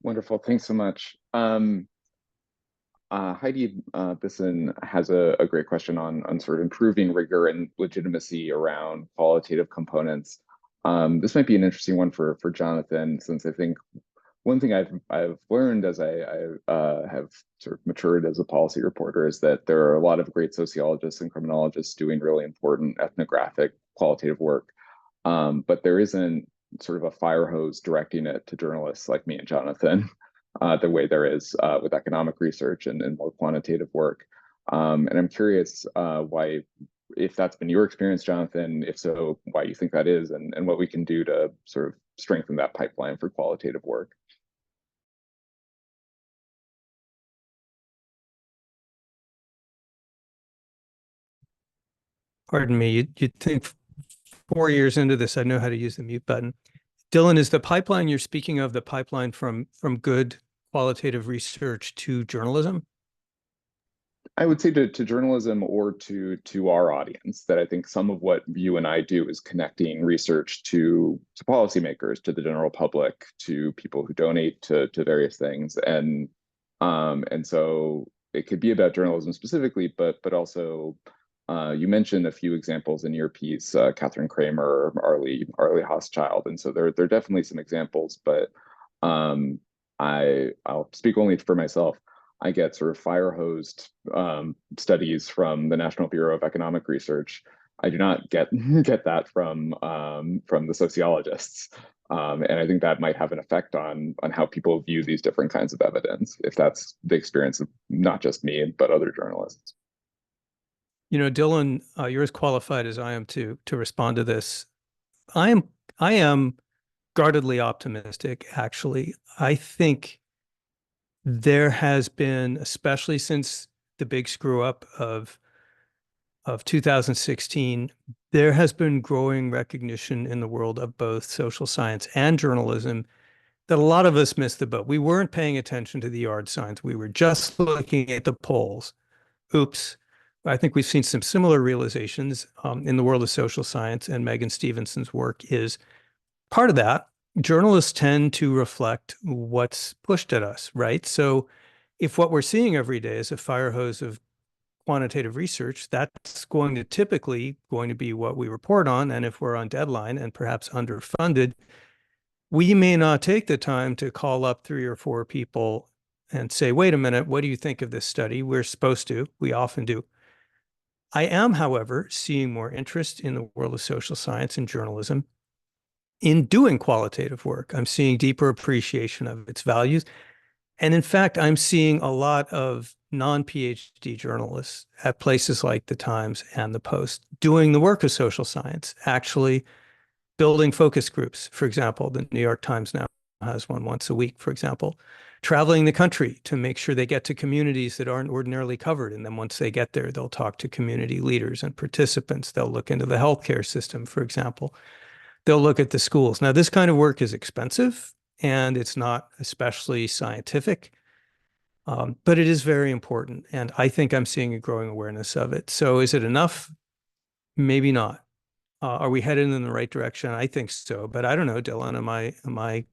Wonderful, thanks so much. Heidi Bisson has a great question on sort of improving rigor and legitimacy around qualitative components. This might be an interesting one for Jonathan, since I think one thing I've learned as I have sort of matured as a policy reporter is that there are a lot of great sociologists and criminologists doing really important ethnographic qualitative work, but there isn't sort of a fire hose directing it to journalists like me and Jonathan. The way there is with economic research and more quantitative work. And I'm curious why, if that's been your experience, Jonathan, if so, why you think that is, and what we can do to sort of strengthen that pipeline for qualitative work. Pardon me, you'd think 4 years into this, I know how to use the mute button. Dylan, is the pipeline you're speaking of the pipeline from good qualitative research to journalism? I would say to journalism or to our audience, that I think some of what you and I do is connecting research to policymakers, to the general public, to people who donate to various things, and so it could be about journalism specifically, but also you mentioned a few examples in your piece, Catherine Kramer, Arlie Hochschild, and so there are definitely some examples, but I'll speak only for myself. I get sort of fire-hosed studies from the National Bureau of Economic Research. I do not get that from the sociologists, and I think that might have an effect on how people view these different kinds of evidence, if that's the experience of not just me but other journalists. Dylan, you're as qualified as I am to respond to this. I am guardedly optimistic, actually. I think there has been, especially since the big screw up of 2016, there has been growing recognition in the world of both social science and journalism that a lot of us missed the boat. We weren't paying attention to the yard signs. We were just looking at the polls. Oops. I think we've seen some similar realizations in the world of social science, and Megan Stevenson's work is part of that. Journalists tend to reflect what's pushed at us, right? So if what we're seeing every day is a fire hose of quantitative research, that's typically going to be what we report on. And if we're on deadline and perhaps underfunded, we may not take the time to call up 3 or 4 people and say, wait a minute, what do you think of this study? We're supposed to, we often do. I am, however, seeing more interest in the world of social science and journalism in doing qualitative work. I'm seeing deeper appreciation of its values. And in fact, I'm seeing a lot of non-PhD journalists at places like the Times and the Post doing the work of social science, actually building focus groups. For example, the New York Times now has one once a week, for example, traveling the country to make sure they get to communities that aren't ordinarily covered. And then once they get there, they'll talk to community leaders and participants. They'll look into the healthcare system, for example. They'll look at the schools. Now, this kind of work is expensive and it's not especially scientific, but it is very important. And I think I'm seeing a growing awareness of it. So is it enough? Maybe not. Are we headed in the right direction? I think so, but I don't know, Dylan, am I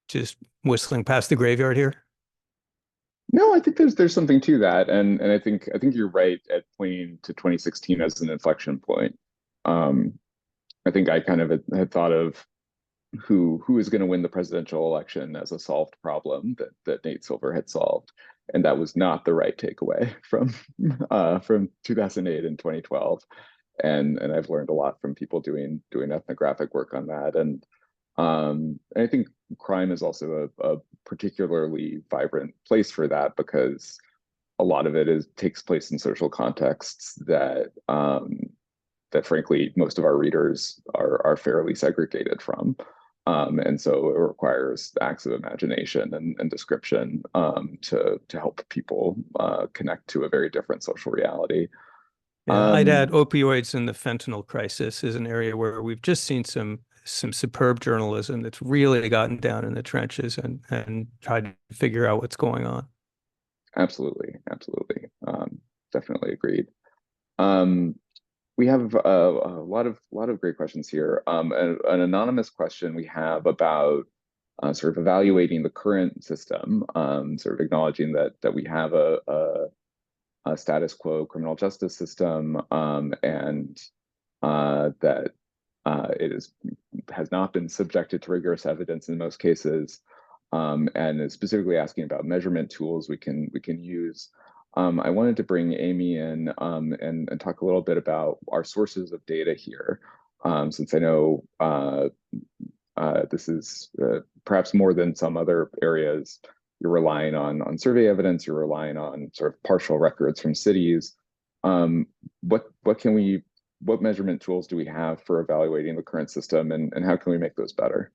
just whistling past the graveyard here? No, I think there's something to that, and I think you're right at pointing to 2016 as an inflection point. I think I kind of had thought of who is going to win the presidential election as a solved problem that Nate Silver had solved, and that was not the right takeaway from 2008 and 2012. And I've learned a lot from people doing ethnographic work on that, and I think crime is also a particularly vibrant place for that, because a lot of it takes place in social contexts that frankly most of our readers are fairly segregated from. And so it requires acts of imagination and description to help people connect to a very different social reality. Yeah, I'd add opioids and the fentanyl crisis is an area where we've just seen some superb journalism that's really gotten down in the trenches and tried to figure out what's going on. Absolutely. Definitely agreed. We have a lot of great questions here. An anonymous question we have about sort of evaluating the current system, sort of acknowledging that we have a status quo criminal justice system, and that it has not been subjected to rigorous evidence in most cases, and is specifically asking about measurement tools we can use. I wanted to bring Amy in and talk a little bit about our sources of data here, since I know this is perhaps more than some other areas. You're relying on survey evidence. You're relying on sort of partial records from cities. What measurement tools do we have for evaluating the current system, and how can we make those better?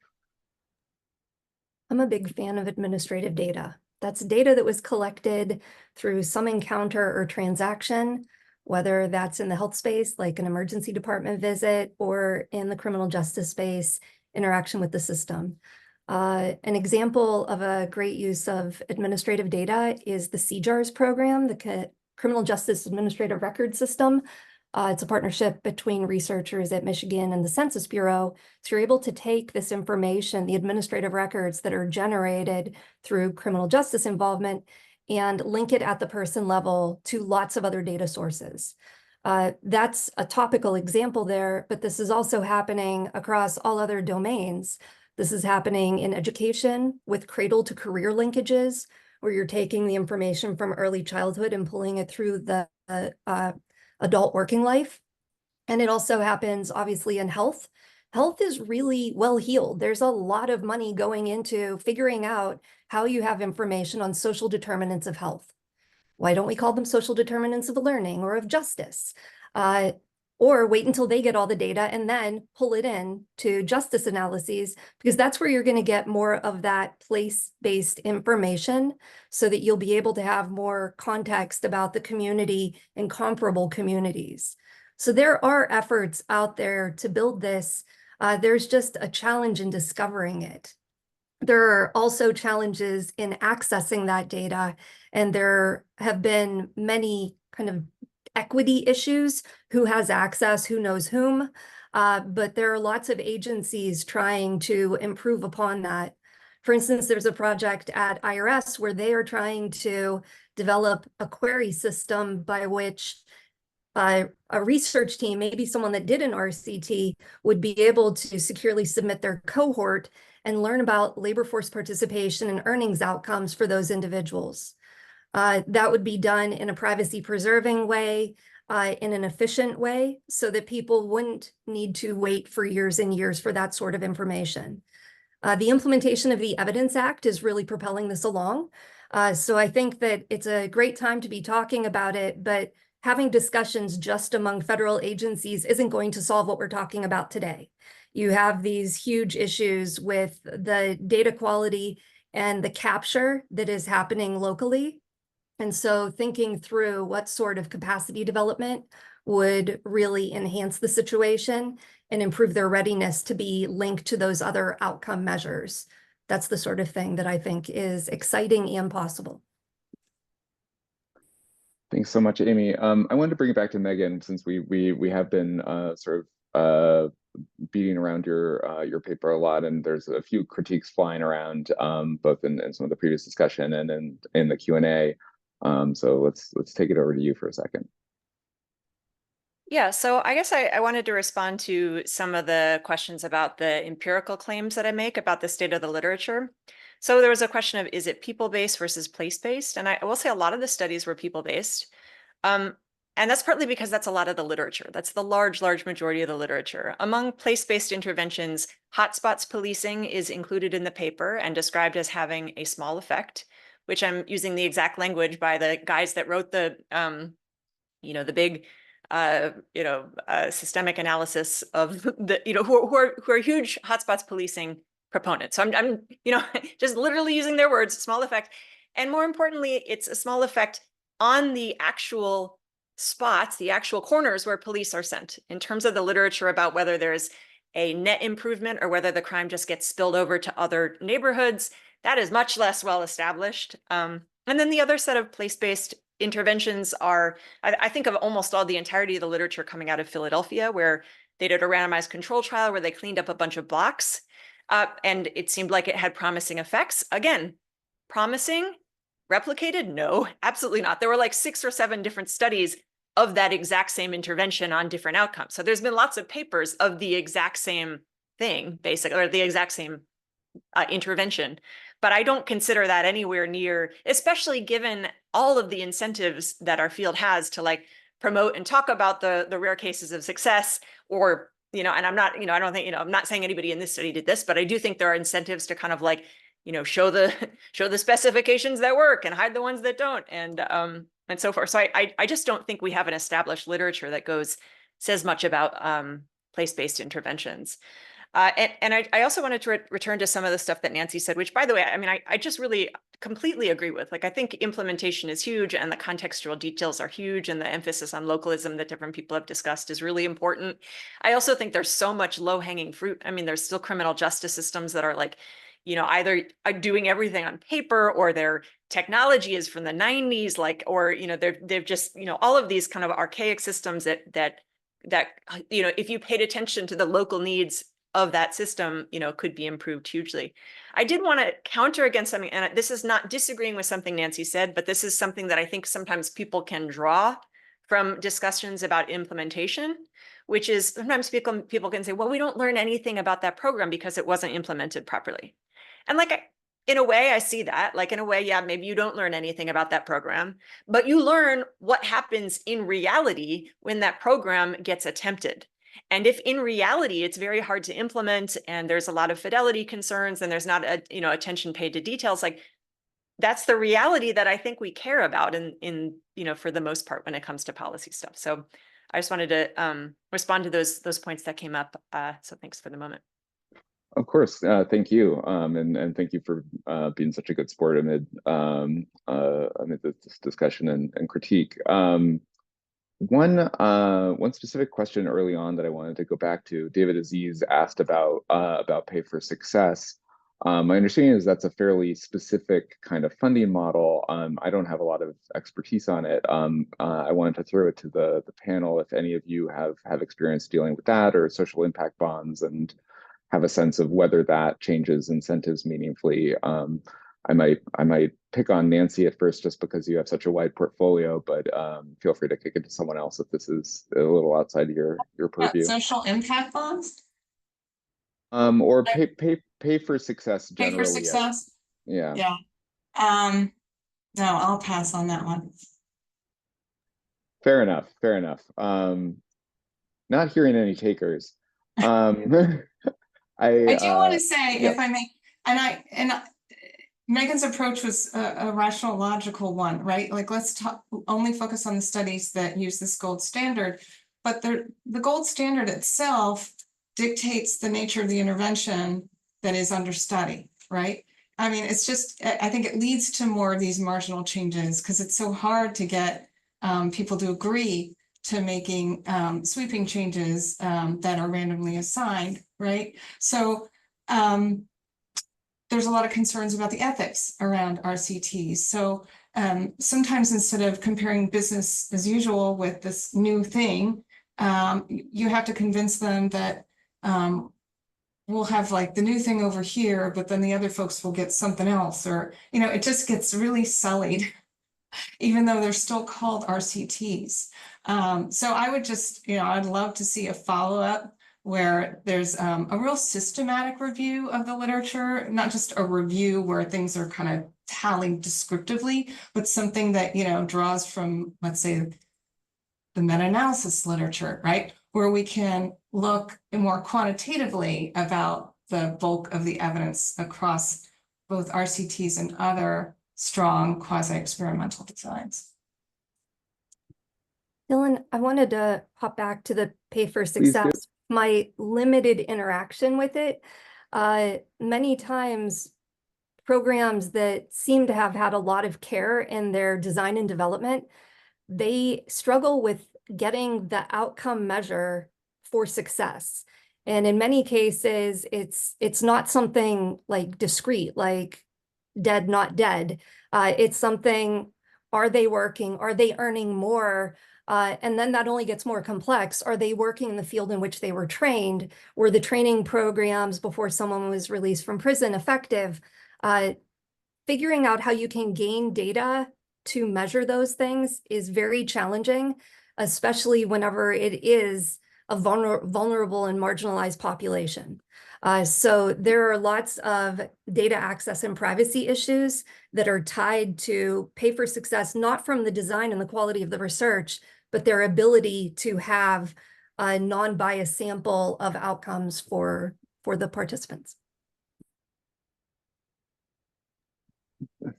I'm a big fan of administrative data. That's data that was collected through some encounter or transaction, whether that's in the health space, like an emergency department visit, or in the criminal justice space, interaction with the system. An example of a great use of administrative data is the CJARS program, the Criminal Justice Administrative Record System. It's a partnership between researchers at Michigan and the Census Bureau. So you're able to take this information, the administrative records that are generated through criminal justice involvement, and link it at the person level to lots of other data sources. That's a topical example there, but this is also happening across all other domains. This is happening in education with cradle to career linkages, where you're taking the information from early childhood and pulling it through the adult working life. And it also happens obviously in health. Health is really well heeled. There's a lot of money going into figuring out how you have information on social determinants of health. Why don't we call them social determinants of learning or of justice? Or wait until they get all the data and then pull it in to justice analyses, because that's where you're going to get more of that place-based information, so that you'll be able to have more context about the community and comparable communities. So there are efforts out there to build this. There's just a challenge in discovering it. There are also challenges in accessing that data, and there have been many kind of equity issues, who has access, who knows whom, but there are lots of agencies trying to improve upon that. For instance, there's a project at IRS where they are trying to develop a query system by which a research team, maybe someone that did an RCT, would be able to securely submit their cohort and learn about labor force participation and earnings outcomes for those individuals. That would be done in a privacy preserving way. in an efficient way so that people wouldn't need to wait for years and years for that sort of information. The implementation of the Evidence Act is really propelling this along. So I think that it's a great time to be talking about it, but having discussions just among federal agencies isn't going to solve what we're talking about today. You have these huge issues with the data quality and the capture that is happening locally. And so thinking through what sort of capacity development would really enhance the situation and improve their readiness to be linked to those other outcome measures. That's the sort of thing that I think is exciting and possible. Thanks so much, Amy. I wanted to bring it back to Megan, since we have been sort of beating around your paper a lot, and there's a few critiques flying around, both in some of the previous discussion and in the Q&A. So let's take it over to you for a second. Yeah, so I guess I wanted to respond to some of the questions about the empirical claims that I make about the state of the literature. So there was a question of, is it people-based versus place-based? And I will say a lot of the studies were people-based. And that's partly because that's a lot of the literature. That's the large majority of the literature. Among place-based interventions, hotspots policing is included in the paper and described as having a small effect, which I'm using the exact language by the guys that wrote the, the big systemic analysis of the, who are huge hotspots policing proponents. So I'm just literally using their words, small effect. And more importantly, it's a small effect on the actual spots, the actual corners where police are sent. In terms of the literature about whether there's a net improvement or whether the crime just gets spilled over to other neighborhoods, that is much less well established. And then the other set of place-based interventions are, I think of almost all the entirety of the literature coming out of Philadelphia, where they did a randomized control trial where they cleaned up a bunch of blocks, and it seemed like it had promising effects. Again, promising, replicated? No, absolutely not. There were like 6 or 7 different studies of that exact same intervention on different outcomes. So there's been lots of papers of the exact same thing, basically, or the exact same intervention. But I don't consider that anywhere near, especially given all of the incentives that our field has to like promote and talk about the rare cases of success, or, and I'm not, I don't think, I'm not saying anybody in this study did this, but I do think there are incentives to kind of like, show the specifications that work and hide the ones that don't, and so forth. So I just don't think we have an established literature that says much about place-based interventions. And I also wanted to return to some of the stuff that Nancy said, which, by the way, I mean, I just really completely agree with. Like, I think implementation is huge and the contextual details are huge, and the emphasis on localism that different people have discussed is really important. I also think there's so much low-hanging fruit. I mean, there's still criminal justice systems that are like, either doing everything on paper, or their technology is from the 90s, like, or, they've just, all of these kind of archaic systems that if you paid attention to the local needs of that system, could be improved hugely. I did want to counter against something, and this is not disagreeing with something Nancy said, but this is something that I think sometimes people can draw from discussions about implementation, which is sometimes people can say, well, we don't learn anything about that program because it wasn't implemented properly. And like, in a way, I see that. Like, in a way, yeah, maybe you don't learn anything about that program, but you learn what happens in reality when that program gets attempted. And if in reality it's very hard to implement, and there's a lot of fidelity concerns, and there's not attention paid to details, like, that's the reality that I think we care about in for the most part when it comes to policy stuff. So I just wanted to respond to those points that came up. So thanks for the moment. Of course, thank you, and thank you for being such a good sport amid this discussion and critique. One specific question early on that I wanted to go back to, David Aziz asked about pay for success. My understanding is that's a fairly specific kind of funding model. I don't have a lot of expertise on it. I wanted to throw it to the panel if any of you have experience dealing with that, or social impact bonds, and have a sense of whether that changes incentives meaningfully. I might pick on Nancy at first just because you have such a wide portfolio, but feel free to kick it to someone else if this is a little outside your purview. Social impact bonds? Or pay for success generally. Pay for success? Yeah. Yeah. No, I'll pass on that one. Fair enough. Fair enough. Not hearing any takers. I I do want to say, yeah. if I may, Megan's approach was a rational, logical one, right? Like, let's only focus on the studies that use this gold standard. But the gold standard itself dictates the nature of the intervention that is under study, right? I mean, it's just, I think it leads to more of these marginal changes because it's so hard to get people to agree to making sweeping changes that are randomly assigned, right? So there's a lot of concerns about the ethics around RCTs. So sometimes instead of comparing business as usual with this new thing, you have to convince them that we'll have like the new thing over here, but then the other folks will get something else, or, you know, it just gets really sullied, even though they're still called RCTs. So I would just, you know, I'd love to see a follow-up where there's a real systematic review of the literature, not just a review where things are kind of tallied descriptively, but something that, you know, draws from, let's say, the meta-analysis literature, right? Where we can look more quantitatively about the bulk of the evidence across both RCTs and other strong quasi-experimental designs. Dylan, I wanted to hop back to the pay for Please do. success. My limited interaction with it, many times programs that seem to have had a lot of care in their design and development, they struggle with getting the outcome measure for success. And in many cases, it's not something like discrete, like dead, not dead. It's something, are they working? Are they earning more? And then that only gets more complex. Are they working in the field in which they were trained? Were the training programs before someone was released from prison effective? Figuring out how you can gain data to measure those things is very challenging, especially whenever it is a vulnerable and marginalized population. So there are lots of data access and privacy issues that are tied to pay for success, not from the design and the quality of the research, but their ability to have a non-biased sample of outcomes for the participants.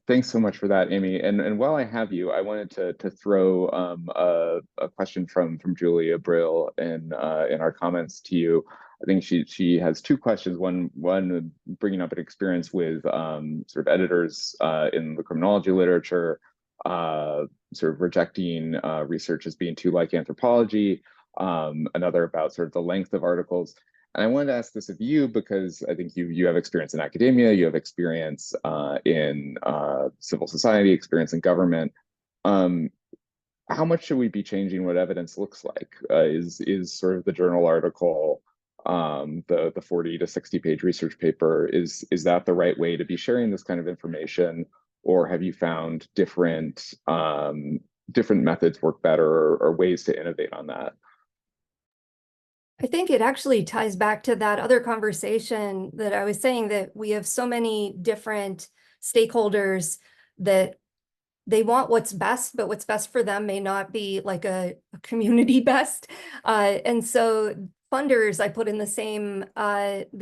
Thanks so much for that, Amy. And while I have you, I wanted to throw a question from Julia Brill in our comments to you. I think she has two questions. One bringing up an experience with sort of editors in the criminology literature, sort of rejecting research as being too like anthropology. Another about sort of the length of articles. And I wanted to ask this of you because I think you have experience in academia, you have experience in civil society, experience in government. How much should we be changing what evidence looks like? Is sort of the journal article, the 40 to 60 page research paper, is that the right way to be sharing this kind of information, or have you found different methods work better, or ways to innovate on that? I think it actually ties back to that other conversation that I was saying, that we have so many different stakeholders that they want what's best, but what's best for them may not be like a community best. And so funders, I put in the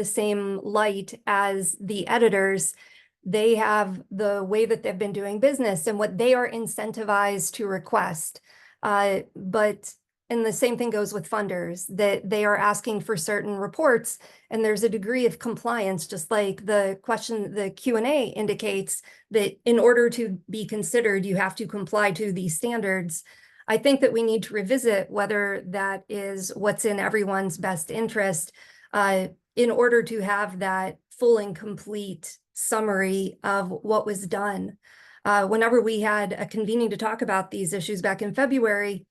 same light as the editors. They have the way that they've been doing business and what they are incentivized to request. And the same thing goes with funders, that they are asking for certain reports, and there's a degree of compliance, just like the Q&A indicates that in order to be considered, you have to comply to these standards. I think that we need to revisit whether that is what's in everyone's best interest in order to have that full and complete summary of what was done. Whenever we had a convening to talk about these issues back in February,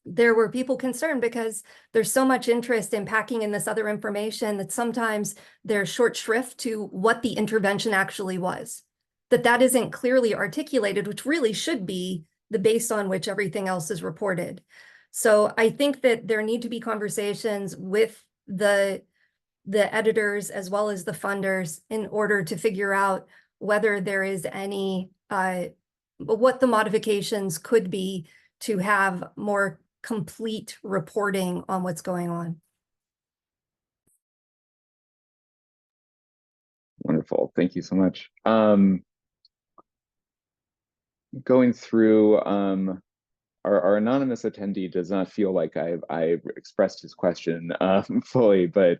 there were people concerned because there's so much interest in packing in this other information that sometimes there's short shrift to what the intervention actually was, that isn't clearly articulated, which really should be the base on which everything else is reported. So I think that there need to be conversations with the editors as well as the funders in order to figure out whether there is any, what the modifications could be to have more complete reporting on what's going on. Wonderful. Thank you so much. Going through, our anonymous attendee does not feel like I expressed his question fully, but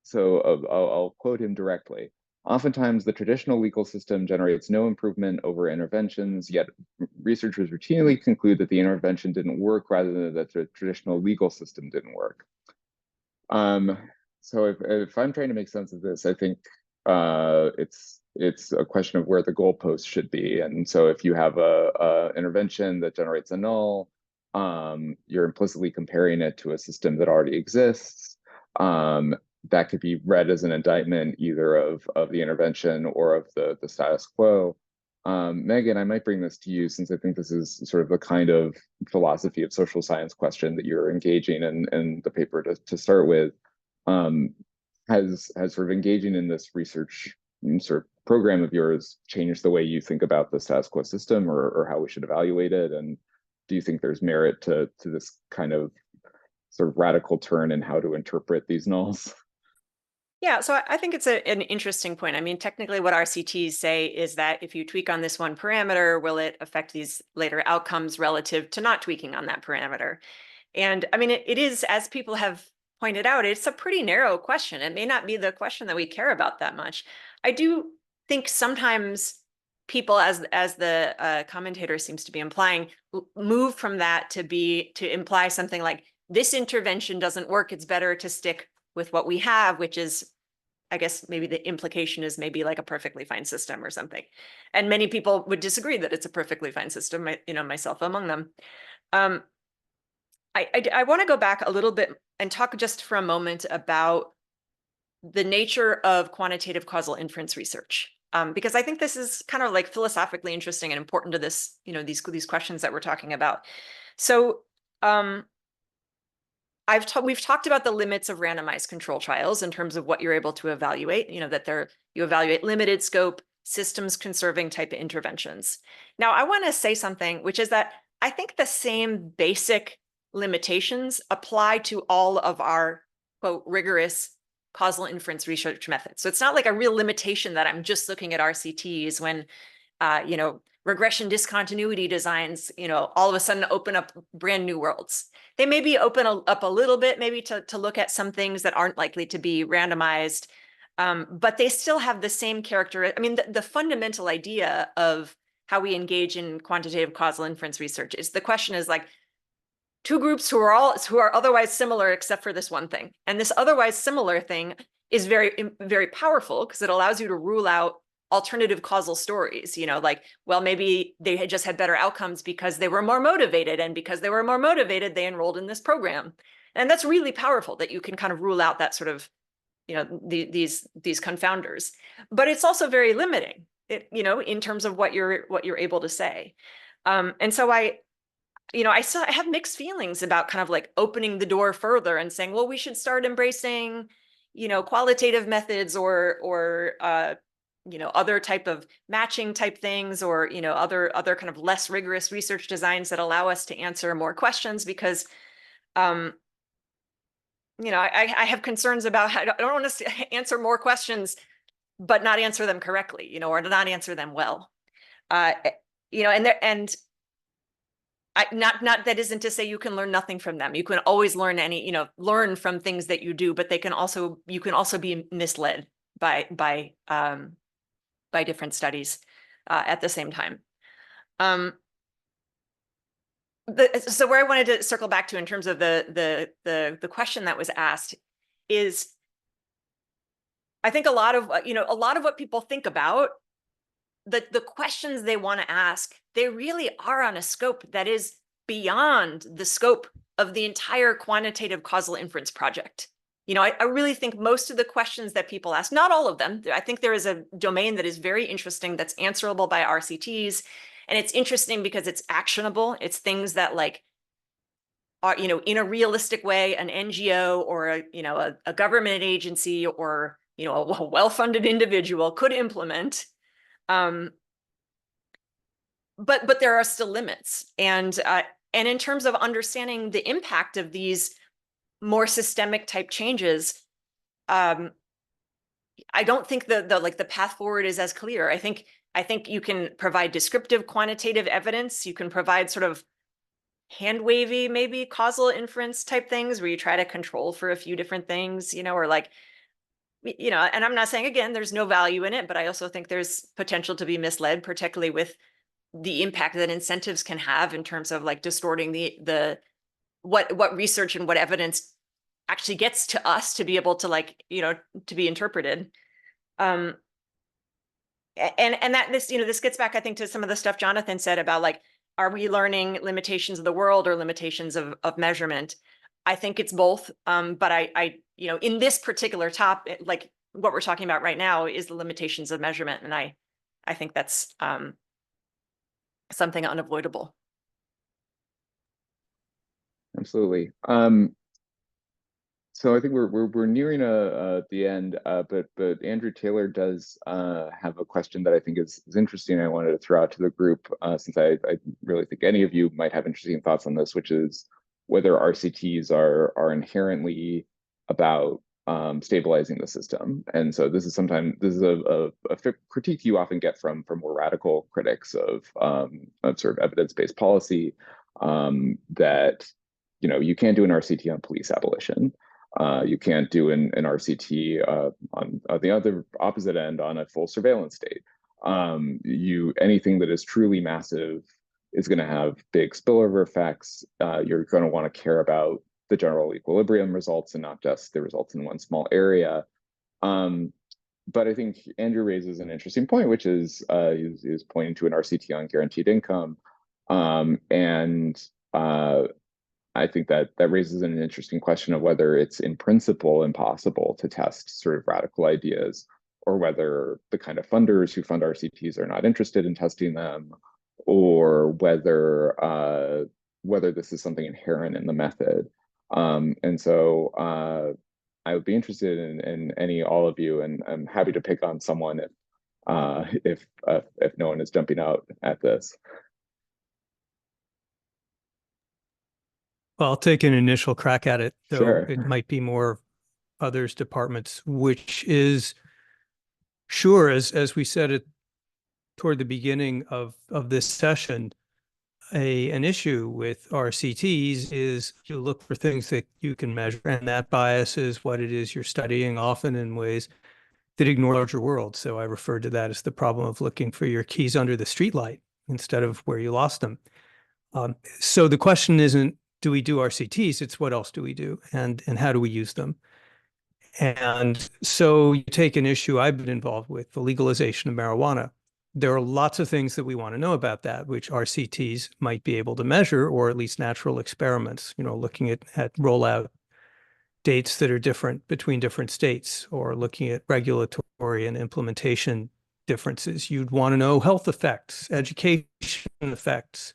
so I'll quote him directly. Oftentimes, the traditional legal system generates no improvement over interventions, yet researchers routinely conclude that the intervention didn't work rather than that the traditional legal system didn't work. So if I'm trying to make sense of this, I think it's a question of where the goalpost should be. And so if you have a intervention that generates a null, you're implicitly comparing it to a system that already exists. That could be read as an indictment either of the intervention or of the status quo. Megan, I might bring this to you since I think this is sort of the kind of philosophy of social science question that you're engaging in the paper to start with. Has sort of engaging in this research sort of program of yours changed the way you think about the status quo system or how we should evaluate it? And do you think there's merit to this kind of sort of radical turn in how to interpret these nulls? Yeah, so I think it's an interesting point. I mean, technically what RCTs say is that if you tweak on this one parameter, will it affect these later outcomes relative to not tweaking on that parameter? And I mean, it is, as people have pointed out, it's a pretty narrow question. It may not be the question that we care about that much. I do think sometimes people, as the commentator seems to be implying, move from that to imply something like, this intervention doesn't work, it's better to stick with what we have, which is, I guess maybe the implication is maybe like a perfectly fine system or something. And many people would disagree that it's a perfectly fine system, myself among them. I want to go back a little bit and talk just for a moment about the nature of quantitative causal inference research, because I think this is kind of like philosophically interesting and important to this, these questions that we're talking about. So we've talked about the limits of randomized control trials in terms of what you're able to evaluate, that you evaluate limited scope, systems conserving type of interventions. Now, I want to say something, which is that I think the same basic limitations apply to all of our, quote, rigorous causal inference research methods. So it's not like a real limitation that I'm just looking at RCTs when, regression discontinuity designs, all of a sudden open up brand new worlds. They maybe open up a little bit, maybe to look at some things that aren't likely to be randomized, but they still have the same character. I mean, the fundamental idea of how we engage in quantitative causal inference research is the question is like, two groups who are otherwise similar except for this one thing. And this otherwise similar thing is very, very powerful because it allows you to rule out alternative causal stories, like, well, maybe they had just had better outcomes because they were more motivated, and because they were more motivated, they enrolled in this program. And that's really powerful that you can kind of rule out that sort of, these confounders. But it's also very limiting, in terms of what you're able to say. And so I have mixed feelings about kind of like opening the door further and saying, well, we should start embracing, qualitative methods or other type of matching type things, or, other kind of less rigorous research designs that allow us to answer more questions, because, I have concerns about, I don't want to answer more questions, but not answer them correctly, or not answer them well. Not that isn't to say you can learn nothing from them. You can always learn learn from things that you do, but you can also be misled by different studies at the same time. So where I wanted to circle back to in terms of the question that was asked is, I think a lot of what people think about, the questions they want to ask, they really are on a scope that is beyond the scope of the entire quantitative causal inference project. I really think most of the questions that people ask, not all of them, I think there is a domain that is very interesting that's answerable by RCTs. And it's interesting because it's actionable. It's things that are, in a realistic way, an NGO or a government agency or, a well-funded individual could implement. but there are still limits. And in terms of understanding the impact of these more systemic type changes, I don't think the path forward is as clear. I think you can provide descriptive quantitative evidence. You can provide sort of hand wavy, maybe causal inference type things where you try to control for a few different things, or like, and I'm not saying, again, there's no value in it, but I also think there's potential to be misled, particularly with the impact that incentives can have in terms of like distorting the what research and what evidence actually gets to us to be able to to be interpreted. And that this gets back, I think, to some of the stuff Jonathan said about like, are we learning limitations of the world or limitations of measurement? I think it's both. But I in this particular topic, like what we're talking about right now is the limitations of measurement. And I think that's something unavoidable. Absolutely. So I think we're nearing the end, but Andrew Taylor does have a question that I think is interesting. I wanted to throw out to the group since I really think any of you might have interesting thoughts on this, which is whether RCTs are inherently about stabilizing the system. And so this is a critique you often get from more radical critics of sort of evidence-based policy, that you can't do an RCT on police abolition. You can't do an RCT on the other opposite end on a full surveillance state. Anything that is truly massive is going to have big spillover effects. You're going to want to care about the general equilibrium results and not just the results in one small area. But I think Andrew raises an interesting point, which is he's pointing to an RCT on guaranteed income, and I think that raises an interesting question of whether it's in principle impossible to test sort of radical ideas, or whether the kind of funders who fund RCTs are not interested in testing them, or whether this is something inherent in the method. And so I would be interested in all of you, and I'm happy to pick on someone if no one is jumping out at this. Well, I'll take an initial crack at it, though Sure. It might be more others' departments, which is, sure, as we said it toward the beginning of this session, an issue with RCTs is you look for things that you can measure, and that bias is what it is you're studying, often in ways that ignore larger world. So I referred to that as the problem of looking for your keys under the streetlight instead of where you lost them. So the question isn't, do we do RCTs? It's what else do we do, and how do we use them? And so you take an issue I've been involved with, the legalization of marijuana. There are lots of things that we want to know about that, which RCTs might be able to measure, or at least natural experiments, looking at rollout dates that are different between different states, or looking at regulatory and implementation differences. You'd want to know health effects, education effects,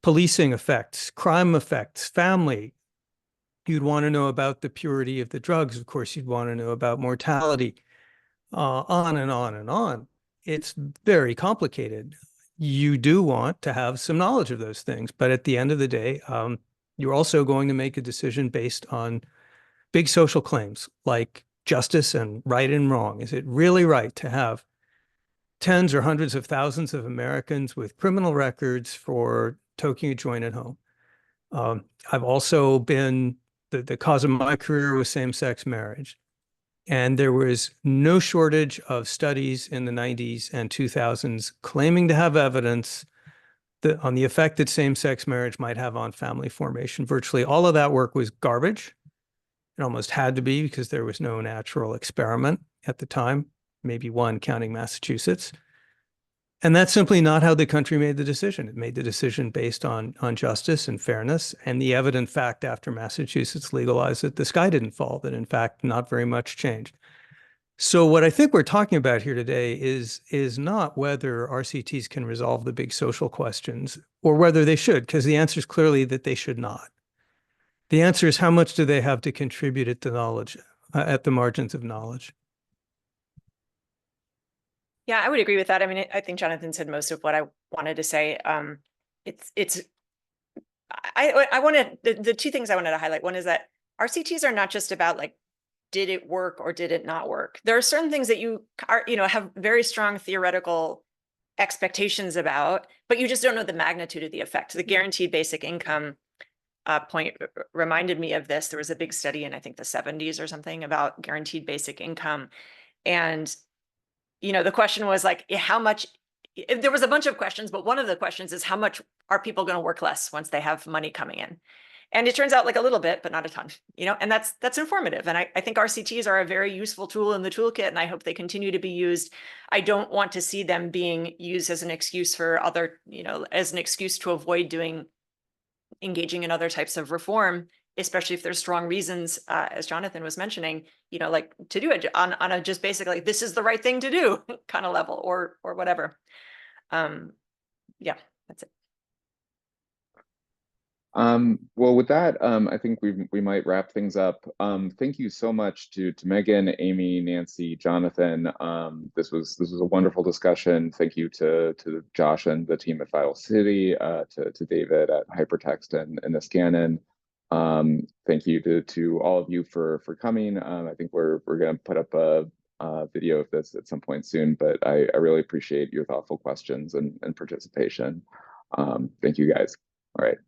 policing effects, crime effects, family. You'd want to know about the purity of the drugs. Of course, you'd want to know about mortality, on and on and on. It's very complicated. You do want to have some knowledge of those things, but at the end of the day, you're also going to make a decision based on big social claims like justice and right and wrong. Is it really right to have tens or hundreds of thousands of Americans with criminal records for toking a joint at home? I've also been, the cause of my career was same-sex marriage. And there was no shortage of studies in the 90s and 2000s claiming to have evidence on the effect that same-sex marriage might have on family formation. Virtually all of that work was garbage. It almost had to be, because there was no natural experiment at the time, maybe one counting Massachusetts. And that's simply not how the country made the decision. It made the decision based on justice and fairness, and the evident fact after Massachusetts legalized that the sky didn't fall, that in fact not very much changed. So what I think we're talking about here today is not whether RCTs can resolve the big social questions, or whether they should, because the answer is clearly that they should not. The answer is, how much do they have to contribute at the margins of knowledge? Yeah, I would agree with that. I mean, I think Jonathan said most of what I wanted to say. I wanted the two things I wanted to highlight. One is that RCTs are not just about like, did it work or did it not work? There are certain things that you are, have very strong theoretical expectations about, but you just don't know the magnitude of the effect. The guaranteed basic income point reminded me of this. There was a big study in, I think, the 70s or something about guaranteed basic income. And, the question was like, how much, there was a bunch of questions, but one of the questions is how much are people going to work less once they have money coming in? And it turns out like a little bit, but not a ton, and that's informative. And I think RCTs are a very useful tool in the toolkit, and I hope they continue to be used. I don't want to see them being used as an excuse for other, as an excuse to avoid engaging in other types of reform, especially if there's strong reasons, as Jonathan was mentioning, like to do it on a just basically, this is the right thing to do kind of level or whatever. Yeah, that's it. Well, with that, I think we might wrap things up. Thank you so much to Megan, Amy, Nancy, Jonathan. This was a wonderful discussion. Thank you to Josh and the team at Vital City, to David at Hypertext and Niskanen. Thank you to all of you for coming. I think we're going to put up a video of this at some point soon, but I really appreciate your thoughtful questions and participation. Thank you guys. All right.